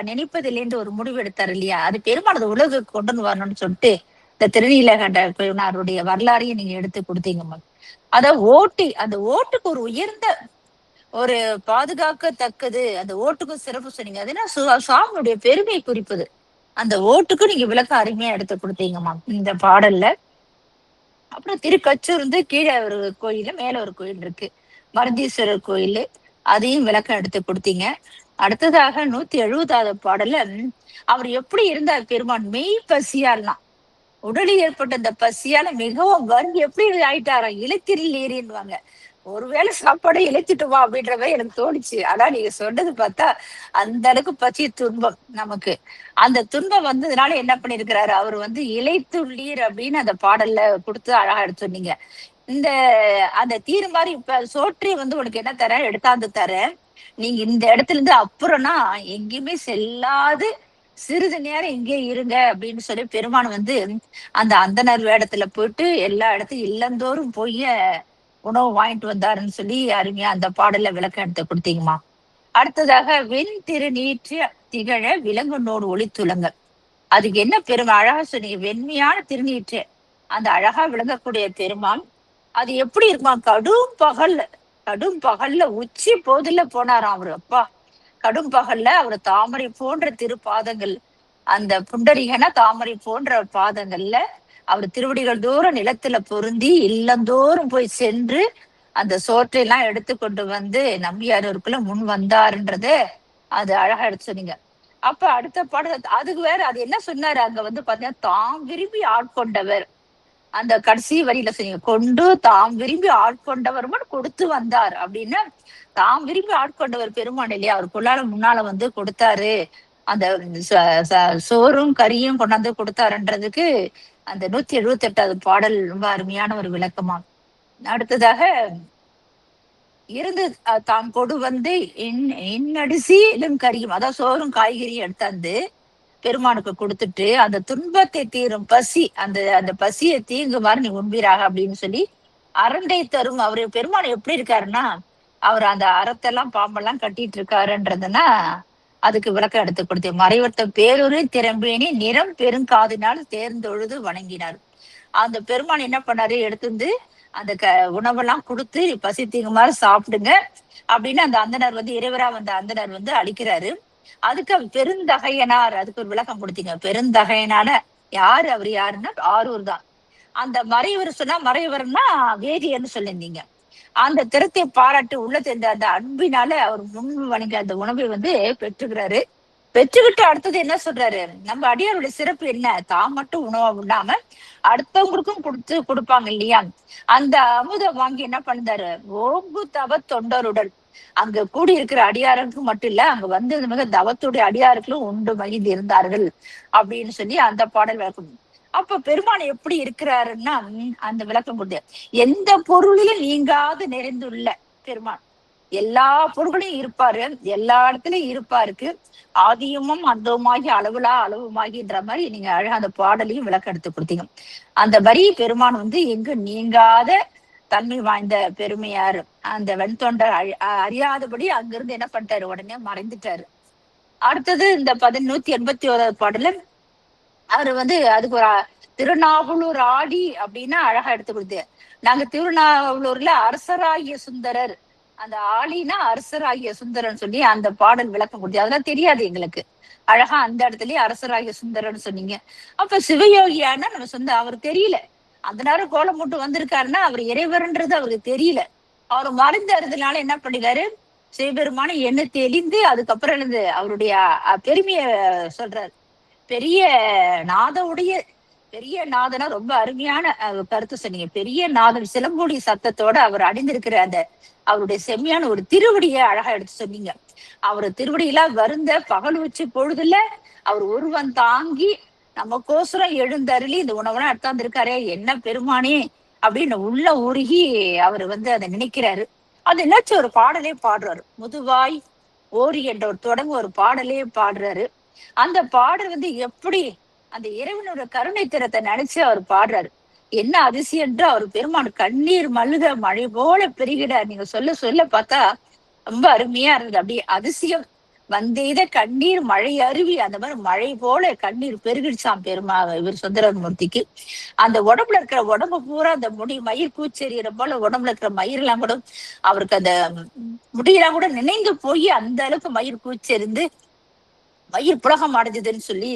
நினைப்பதில்லைன்னு ஒரு முடிவு எடுத்தார் இல்லையா, அது பெருமானது உலகுக்கு கொண்டு வரணும்னு சொல்லிட்டு இந்த திருநீலகண்ட குழுவினாருடைய வரலாறையும் நீங்க எடுத்து கொடுத்தீங்கம்மா. அத ஓட்டி, அந்த ஓட்டுக்கு ஒரு உயர்ந்த ஒரு பாதுகாக்கத்தக்கது, அந்த ஓட்டுக்கும் சிறப்பு சொன்னீங்க. அதுனா சுவாமியுடைய பெருமை குறிப்பது. அந்த ஓட்டுக்கும் நீங்க விளக்கம் அருமையா எடுத்து கொடுத்தீங்கம்மா இந்த பாடல்ல. அப்புறம் திருக்கச்சூர் கீழே ஒரு கோயில், மேல ஒரு கோயில் இருக்கு, மருந்தீஸ்வரர் கோயில், அதையும் விளக்கம் எடுத்து கொடுத்தீங்க. அடுத்ததாக 170வது பாடல்ல அவர் எப்படி இருந்தார் பெருமான், மெய் பசியால்லாம், உடலில் ஏற்பட்ட அந்த பசியால மிகவும் வருந்தி எப்படி ஆயிட்டாராம், இலைத்திரில் ஏறின்னுவாங்க. ஒருவேளை சாப்பாடை இழைச்சிட்டுமா அப்படின்றவே எனக்கு தோணுச்சு. ஆனா நீங்க சொன்னது பார்த்தா அந்த அளவுக்கு பசி துன்பம் நமக்கு. அந்த துன்பம் வந்ததுனால என்ன பண்ணிருக்கிறாரு அவர், இலைத்துள்ளீர் அப்படின்னு அந்த பாடல்ல கொடுத்து அழகா எடுத்து சொன்னீங்க. இந்த அந்த தீர் மாதிரி இப்ப சோற்றி உனக்கு என்ன தர, எடுத்தாந்து தர, நீங்க இந்த இடத்துல இருந்து அப்புறம்னா எங்கேயுமே செல்லாது சிறிது நேரம் இங்கே இருங்க அப்படின்னு சொல்லி பெருமான் அந்த அந்தனர் வேடத்துல போயிட்டு எல்லா இடத்தையும் இல்லந்தோறும் போய் உணவு வாங்கிட்டு வந்தாருன்னு சொல்லி அருமையா அந்த பாடல்ல விளக்கம் எடுத்து கொடுத்தீங்கம்மா. அடுத்ததாக வெண் திருநீற்று திகழ விலங்குனோடு ஒளித்துலங்க, அதுக்கு என்ன பெருமை அழகா சொன்னீங்க. வெண்மையான திருநீற்று அந்த அழகா விளங்கக்கூடிய பெருமான், அது எப்படி இருக்குமா, கடும் பகல்ல உச்சி போதில போனாராம் அவரு. அப்பா, கடும் பகல்ல அவர் தாமரை போன்ற திருப்பாதங்கள், அந்த புண்டரிகனா தாமரை போன்ற பாதங்கள்ல அவர் திருவடிகள் தூரம் நிலத்துல பொருந்தி இல்லந்தோறும் போய் சென்று அந்த சோற்றையெல்லாம் எடுத்து கொண்டு நம்பியாரூருக்குள்ள முன் வந்தாருன்றது அது அழகா எடுத்து சொன்னீங்க. அப்ப அடுத்த பாடல் அதுக்கு வேற அது என்ன சொன்னாரு, அங்க பாத்தீங்கன்னா தாம் விரும்பி ஆட்கொண்டவர், அந்த கடைசி வரியில சொன்னீங்க, கொண்டு தாம் விரும்பி ஆட்கொண்டவர் கொடுத்து வந்தார் அப்படின்னா, தாம் விரும்பி ஆட்கொண்டவர் பெருமான் இல்லையா, அவருக்குள்ளால முன்னால கொடுத்தாரு, அந்த சோறும் கறியும் கொண்டாந்து கொடுத்தாருன்றதுக்கு அந்த 178வது பாடல் ரொம்ப அருமையான ஒரு விளக்கமா. அடுத்ததாக இருந்து தாம் கொடு வந்து இன்னடிசி இலும் கரியும், அதான் சோறும் காய்கறியும் எடுத்தாந்து பெருமானுக்கு கொடுத்துட்டு, அந்த துன்பத்தை தீரும் பசி, அந்த அந்த பசியை தீங்குமாறு நீ உண்பீராக அப்படின்னு சொல்லி அரண்டை தரும். அவரு பெருமான் எப்படி இருக்காருன்னா, அவர் அந்த அறத்தெல்லாம் பாம்பெல்லாம் கட்டிட்டு இருக்காருன்றதுன்னா அதுக்கு விளக்கம் எடுத்து கொடுத்தேன். மறைவர்த்த பேரொரு திறம்பேணி நிறம் பெருங்காதினால் தேர்ந்தொழுது வணங்கினார். அந்த பெருமான் என்ன பண்ணாரு, எடுத்து வந்து அந்த உணவெல்லாம் கொடுத்து பசி தீங்குமாறு சாப்பிடுங்க அப்படின்னு அந்த அந்தனர் வந்து இறைவரா வந்த அந்தனர் வந்து அளிக்கிறாரு. அதுக்கு பெருந்தகையனார், அதுக்கு ஒரு விளக்கம் கொடுத்தீங்க. பெருந்தகையனான யாரு, அவர் யாருன்னா ஆரூர் தான். அந்த மறைவர் சொன்னா மறைவர்னா வேதியர்னு சொல்லியிருந்தீங்க. அந்த திறத்தை பாராட்டு உள்ள தெரிந்த அந்த அன்பினால அவர் முன் வணங்கி அந்த உணவை வந்து பெற்றுக்கிறாரு. பெற்றுக்கிட்டு அடுத்தது என்ன சொல்றாரு, நம்ம அடியாருடைய சிறப்பு என்ன, தான் மட்டும் உணவா இல்லாம அடுத்தவங்களுக்கும் கொடுப்பாங்க இல்லையா, அந்த அமுத வாங்கி என்ன பண்ணுறாரு, ஓங்கு தவ தொண்டருடன் அங்க கூடி இருக்கிற அடியாருக்கு மட்டும் இல்ல, அங்க வந்து மிக தவத்துடைய அடியாருக்கும் உண்டு மகிழ்ந்து இருந்தார்கள் அப்படின்னு சொல்லி அந்த பாடல் விளக்கம். அப்ப பெருமான் எப்படி இருக்கிறாருன்னா அந்த விளக்கம் கொடுத்த, எந்த பொருளிலும் நீங்காது நிறைந்துள்ள பெருமான் எல்லா பொருள்களையும் இருப்பாரு, எல்லா இடத்துலயும் இருப்பாருக்கு, ஆதியமும் அந்தமாகி அளவுலா அளவுமாகின்ற மாதிரி நீங்க அழகா அந்த பாடலையும் விளக்கம் எடுத்து கொடுத்தீங்க. அந்த வரி பெருமான் வந்து எங்கு நீங்காத தன்மை வாய்ந்த பெருமையாரு. அந்த வெண்தொண்டர் அறியாதபடி அங்கிருந்து என்ன பண்ணிட்டாரு, உடனே மறைந்துட்டாரு. அடுத்தது இந்த 181 பாடல அவரு வந்து அதுக்கு ஒரு திருநாவலூர் ஆடி அப்படின்னா அழகா எடுத்து கொடுத்து, நாங்க திருநாவலூர்ல அரசராகிய சுந்தரர், அந்த ஆளினா அரசராகிய சுந்தரன் சொல்லி அந்த பாடல் விளக்கம் கொடுத்து, அதெல்லாம் தெரியாது எங்களுக்கு. அழகா அந்த இடத்துலயே அரசராகிய சுந்தரன் சொன்னீங்க. அப்ப சிவயோகியானா நம்ம சொந்த அவருக்கு தெரியல, அந்த நேரம் கோலம் போட்டு வந்திருக்காருன்னா அவர் இறைவர்ன்றது அவருக்கு தெரியல. அவர் மறைந்ததுனால என்ன பண்ணிக்காரு, சிவபெருமான என்ன தெளிந்து அதுக்கப்புறம் இருந்து அவருடைய பெருமைய சொல்றாரு. பெரிய நாதவுடைய பெரிய நாதனா ரொம்ப அருமையான கருத்து சொன்னீங்க. பெரிய நாதன் சிலம்பொலி சத்தத்தோட அவர் அணிந்திருக்கிற அந்த அவருடைய செம்மையான ஒரு திருவடியை அழகா எடுத்து சொன்னீங்க. அவரு திருவடியெல்லாம் வருந்த பகல் வச்சு பொழுதுல அவர் ஒருவன் தாங்கி நமக்கோசரம் எழுந்தருளி இந்த உணவெல்லாம் எடுத்தாந்துருக்காரே, என்ன பெருமானே அப்படின்னு உள்ள உருகி அவர் வந்து அதை நினைக்கிறாரு. அது என்னாச்சும் ஒரு பாடலே பாடுறாரு, முதுவாய் ஓரி என்ற ஒரு தொடங்க ஒரு பாடலே பாடுறாரு. அந்த பாடல் வந்து எப்படி அந்த இறைவனோட கருணை திறத்தை நினைச்சு அவர் பாடுறாரு. என்ன அதிசயன்ற அவர் பெருமான் கண்ணீர் மல்க மழை போல பெருகிறார். நீங்க சொல்ல சொல்ல பார்த்தா ரொம்ப அருமையா இருந்தது. அப்படியே அதிசயம் வந்தெய்த கண்ணீர் மழை அருவி, அந்த மாதிரி மழை போல கண்ணீர் பெருகிடுச்சாம் இவர் சுந்தரமூர்த்திக்கு. அந்த உடம்புல இருக்கிற உடம்பு பூரா அந்த முடி மயிர் பூச்செறிகிற போல உடம்புல இருக்கிற மயிரெல்லாம் கூட அவருக்கு அந்த முடியெல்லாம் கூட நினைந்து போய் அந்த அளவுக்கு மயிர் பூச்செறிந்து மயிர் புலகம் அடைஞ்சதுன்னு சொல்லி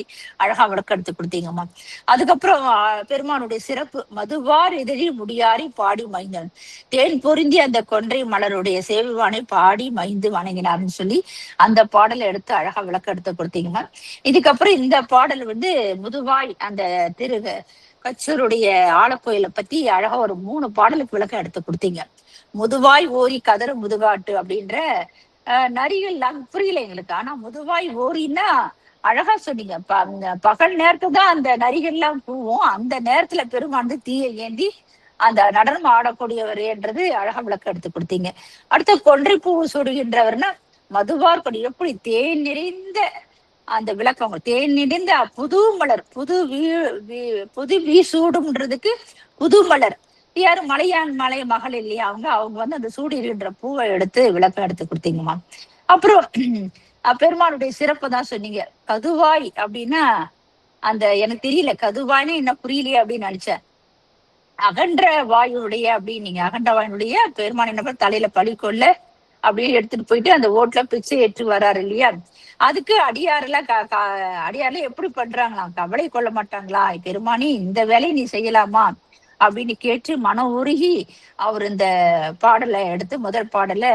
அழகா விளக்கம் எடுத்து கொடுத்தீங்கம்மா. அதுக்கப்புறம் பெருமானுடைய சிறப்பு, மதுவார் எதிரில் முடியாரி பாடி மைந்தன் தேன் பொருந்தி அந்த கொன்றை மலருடைய சேவிவானை பாடி மைந்து வணங்கினார்னு சொல்லி அந்த பாடலை எடுத்து அழகா விளக்கம் எடுத்து கொடுத்தீங்கம்மா. இதுக்கப்புறம் இந்த பாடல் வந்து முதுவாய் அந்த திரு கச்சூருடைய ஆலக்கோயிலை பத்தி அழகா ஒரு 3 பாடலுக்கு விளக்கம் எடுத்து கொடுத்தீங்க. முதுவாய் ஓரி கதற முதுகாட்டு அப்படின்ற நரிகள் புரியல எங்களுக்கு. ஆனா முதுவாய் ஓரின்னா அழகா சொன்னீங்க. பகல் நேரத்துல தான் அந்த நரிகள் எல்லாம் பூவும், அந்த நேரத்துல பெருமான் தீயை ஏந்தி அந்த நடனம் ஆடக்கூடியவர் என்றது அழகா விளக்கம் எடுத்து கொடுத்தீங்க. அடுத்த கொன்றை பூ சுடுகின்றவர்னா மதுவார் கொடி எப்படி தேன் நிறைந்த அந்த விளக்கம், தேன் நிறைந்த புது மலர், புது வீசூடும்ன்றதுக்கு புது மலர் யாரு மலையான் மலை மகள் இல்லையா, அவங்க வந்து அந்த சூடி இருக்கின்ற பூவை எடுத்து விளக்கம் எடுத்து கொடுத்தீங்கம்மா. அப்புறம் பெருமானுடைய சிறப்பு தான் சொன்னீங்க. கதுவாய் அப்படின்னா அந்த எனக்கு தெரியல, கதுவாய்னு என்ன புரியலையே அப்படின்னு நினைச்சேன். அகன்ற வாயுடைய அப்படின்னு நீங்க அகன்ற வாயுடைய பெருமான் என்ன தலையில பழி கொள்ள அப்படியே எடுத்துட்டு போயிட்டு அந்த ஓட்டுல பிச்சை ஏற்று வர்றாரு இல்லையா. அதுக்கு அடியாரெல்லாம் அடியாரெல்லாம் எப்படி பண்றாங்களாம், கவலை கொள்ள மாட்டாங்களா, பெருமானி இந்த வேலையை நீ செய்யலாமா அப்படின்னு கேட்டு மனம் உருகி அவர் இந்த பாடலை எடுத்து முதல் பாடலை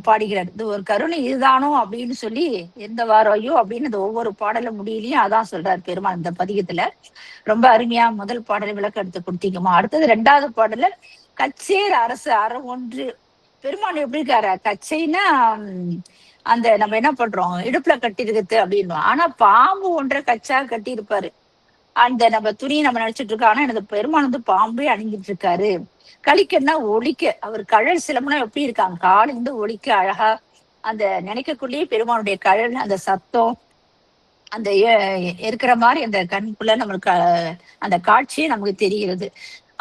பாடுகிறார். இது ஒரு கருணை இதுதானோ அப்படின்னு சொல்லி எந்த வாரோயோ அப்படின்னு இந்த ஒவ்வொரு பாடல முடியலையும் அதான் சொல்றாரு பெருமான் இந்த பதிகத்துல. ரொம்ப அருமையா முதல் பாடலை விளக்கம் எடுத்து கொடுத்தீங்கம்மா. அடுத்தது 2வது பாடல கச்சேர் அரசு அறம் ஒன்று. பெருமான் எப்படி இருக்காரு, கச்சைன்னா அந்த நம்ம என்ன பண்றோம் இடுப்புல கட்டி இருக்குது அப்படின்னு, ஆனா பாம்பு ஒன்றை கச்சா கட்டி இருப்பாரு. அந்த நம்ம துணியை நம்ம நினைச்சிட்டு இருக்கோம், ஆனா எனது பெருமான் வந்து பாம்பே அணிஞ்சிட்டு இருக்காரு. கலிக்கன்னா ஒலிக்க, அவர் கழல் சிலம்புனா எப்படி இருக்காங்க, காலிருந்து ஒலிக்க அழகா அந்த நினைக்கக்குள்ளேயே பெருமானுடைய கழல் அந்த சத்தம் அந்த இருக்கிற மாதிரி அந்த கண்ணுக்குள்ள நம்மளுக்கு அந்த காட்சியே நமக்கு தெரிகிறது.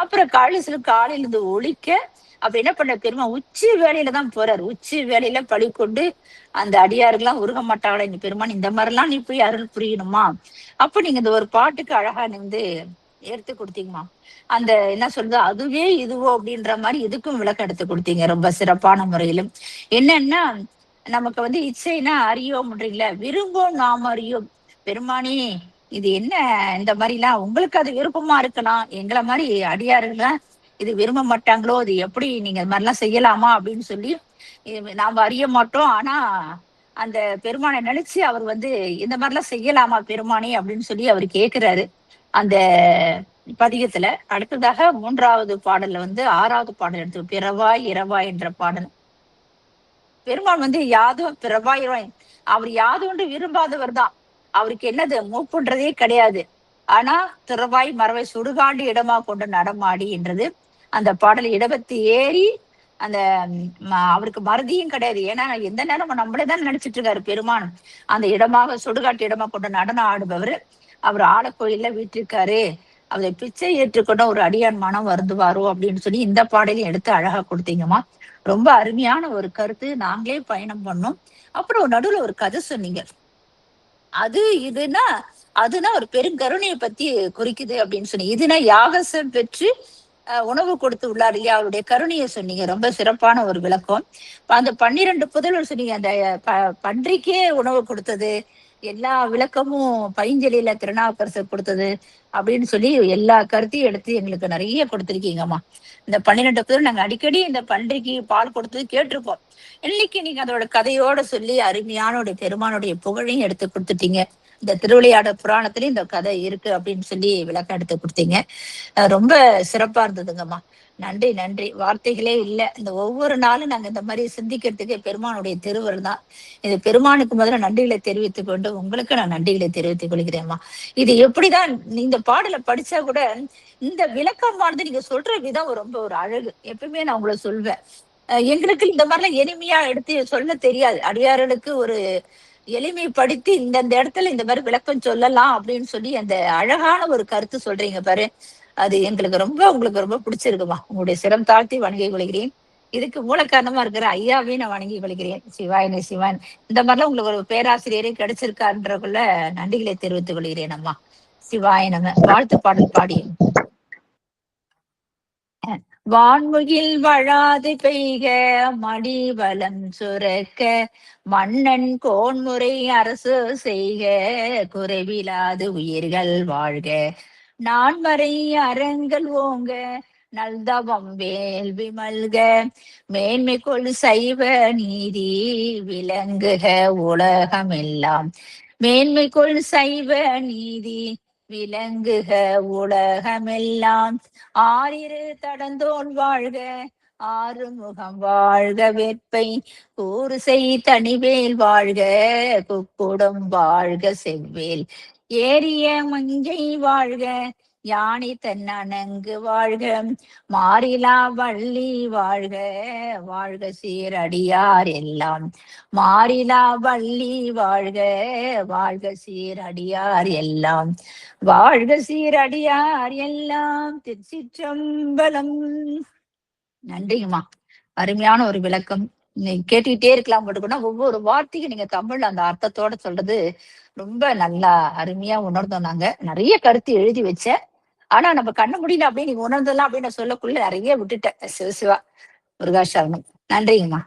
அப்புறம் காலையில இருந்து ஒழிக்க அப்ப என்ன பண்ண தெரியுமா, உச்சி வேலையில தான் போறாரு. உச்சி வேலையில பழி கொண்டு அந்த அடியாருக்கெல்லாம் உருக மாட்டாங்களா இந்த பெருமான், இந்த மாதிரிலாம் நீ போய் அருள் புரியணுமா. அப்ப நீங்க இந்த ஒரு பாட்டுக்கு அழகா வந்து எடுத்து கொடுத்தீங்கம்மா. அந்த என்ன சொல்றது, அதுவே இதுவோ அப்படின்ற மாதிரி இதுக்கும் விளக்கம் எடுத்து கொடுத்தீங்க ரொம்ப சிறப்பான முறையிலும். என்னன்னா நமக்கு வந்து இச்சைனா அறியோம்ன்றீங்களா, விரும்பும் நாம் அறியோம். பெருமானி இது என்ன இந்த மாதிரி எல்லாம் உங்களுக்கு அது விருப்பமா இருக்கலாம், எங்களை மாதிரி அடியாருலாம் இது விரும்ப மாட்டாங்களோ, இது எப்படி நீங்க இது மாதிரிலாம் செய்யலாமா அப்படின்னு சொல்லி நாம அறிய மாட்டோம். ஆனா அந்த பெருமானை நினைச்சு அவர் வந்து இந்த மாதிரிலாம் செய்யலாமா பெருமானி அப்படின்னு சொல்லி அவர் கேட்கிறாரு அந்த பதிகத்துல. அடுத்ததாக 3வது பாடல்ல வந்து 6வது பாடல் எடுத்து பிறவாய் இரவாய் என்ற பாடல். பெருமான் வந்து யாதும் பிறவாய் இரவாய், அவர் யாதொன்று விரும்பாதவர் தான். அவருக்கு என்னது மூப்புன்றதே கிடையாது. ஆனா திறவாய் மறவை சுடுகாண்டு இடமா கொண்டு நடமாடி என்றது அந்த பாடல் இடபத்தி ஏறி அந்த அவருக்கு மறதியும் கிடையாது. ஏன்னா எந்த நேரம் நம்மளேதான் நினைச்சிட்டு இருக்காரு பெருமான். அந்த இடமாக சுடுகாட்டு இடமா கொண்டு நடனம் ஆடுபவர். அவர் ஆலக்கோயில்ல வீட்டிருக்காரு, அவரை பிச்சை ஏற்றுக்கொண்ட ஒரு அடியான் மனம் வருந்துவாரோ அப்படின்னு சொல்லி இந்த பாடலையும் எடுத்து அழகா கொடுத்தீங்கம்மா. ரொம்ப அருமையான ஒரு கருத்து, நாங்களே பயணம் பண்ணோம். அப்புறம் நடுவுல ஒரு கதை சொன்னீங்க, அது இதுனா அதுனா ஒரு பெருங்கருணையை பத்தி குறிக்குது அப்படின்னு சொன்னீங்க. இதுனா யாகசம் பெற்று உணவு கொடுத்து உள்ளார் இல்லையா, அவருடைய கருணையை சொன்னீங்க. ரொம்ப சிறப்பான ஒரு விளக்கம். அந்த 12 புதல்வர் சொன்னீங்க, அந்த பன்றிக்கே உணவு கொடுத்தது, எல்லா விளக்கமும் பைஞ்சலியில திருநாவுக்கரசர் கொடுத்தது அப்படின்னு சொல்லி எல்லா கருத்தையும் எடுத்து எங்களுக்கு நிறைய கொடுத்துருக்கீங்கம்மா. இந்த 12 புதல் நாங்க அடிக்கடி இந்த பன்றிக்கு பால் கொடுத்தது கேட்டிருப்போம். இன்னைக்கு நீங்க அதோட கதையோட சொல்லி அருமையான பெருமானுடைய புகழையும் எடுத்து கொடுத்துட்டீங்க. இந்த திருவிளையாட புராணத்திலயும் இந்த கதை இருக்கு அப்படின்னு சொல்லி விளக்கம் எடுத்து கொடுத்தீங்க. ரொம்ப சிறப்பா இருந்ததுங்கம்மா. நன்றி நன்றி, வார்த்தைகளே இல்லை. இந்த ஒவ்வொரு நாளும் நாங்க இந்த மாதிரி சிந்திக்கிறதுக்கு பெருமானுடைய திருவருள் தான். இது பெருமானுக்கு முதல்ல நன்றிகளை தெரிவித்துக் கொண்டு உங்களுக்கு நான் நன்றிகளை தெரிவித்துக் கொள்கிறேன்மா. இது எப்படிதான் இந்த பாடலை படிச்சா கூட இந்த விளக்கமானது நீங்க சொல்ற விதம் ரொம்ப ஒரு அழகு. எப்பவுமே நான் உங்களை சொல்வேன், எங்களுக்கு இந்த மாதிரிலாம் எளிமையா எடுத்து சொல்ல தெரியாது. அடியார்களுக்கு ஒரு எளிமைப்படுத்தி இந்த இடத்துல இந்த மாதிரி விளக்கம் சொல்லலாம் அப்படின்னு சொல்லி அந்த அழகான ஒரு கருத்து சொல்றீங்க பாரு, அது எங்களுக்கு ரொம்ப உங்களுக்கு ரொம்ப பிடிச்சிருக்குமா. உங்களுடைய சிரம் தாழ்த்தி வணங்கி கொள்கிறேன். இதுக்கு மூல காரணமா இருக்கிற ஐயாவையும் நான் வணங்கி கொள்கிறேன். சிவாயினி சிவான், இந்த மாதிரிலாம் உங்களுக்கு ஒரு பேராசிரியரே கிடைச்சிருக்காருன்றக்குள்ள நன்றிகளை தெரிவித்துக் கொள்கிறேன் அம்மா. சிவாய நம. வாழ்த்து பாடல் பாடி. வான்முகில் வழாது பெய்க மடிவலம் சுரக்க மன்னன் கோன்முறை அரசு செய்க குறைவிலாது உயிர்கள் வாழ்க நான்மறை அறங்கள் ஓங்க நல்தவம் வேள்வி மல்க மேன்மை கொள் சைவ நீதி விளங்குக உலகமெல்லாம் மேன்மை கொள் சைவ நீதி விளங்குக உலகமெல்லாம் ஆறிரு தடந்தோள் வாழ்க ஆறுமுகம் வாழ்க வெற்பை கூறுசை தனிவேல் வாழ்க குக்குடம் வாழ்க செவ்வேல் ஏரிய மஞ்சை வாழ்க யானை தன்னணங்கு வாழ்க மாறிலா வள்ளி வாழ்க வாழ்க சீரடியார் எல்லாம் மாறிலா வள்ளி வாழ்க வாழ்க சீரடியார் எல்லாம் வாழ்க சீரடியார் எல்லாம். திருச்சிற்றம்பலம். நன்றிங்கம்மா, அருமையான ஒரு விளக்கம். நீங்க கேட்டுக்கிட்டே இருக்கலாம் போட்டுக்கோனா ஒவ்வொரு வார்த்தைக்கும் நீங்க தமிழ்ல அந்த அர்த்தத்தோட சொல்றது ரொம்ப நல்லா அருமையா உணர்ந்தோம். நாங்க நிறைய கருத்து எழுதி வச்சேன், ஆனா நம்ம கண்ண முடியல அப்படின்னு நீங்க உணர்ந்தலாம் அப்படின்னு சொல்லக்குள்ள நிறைய விட்டுட்டேன். சிவசிவா முருகாசரணம். நன்றிங்கம்மா.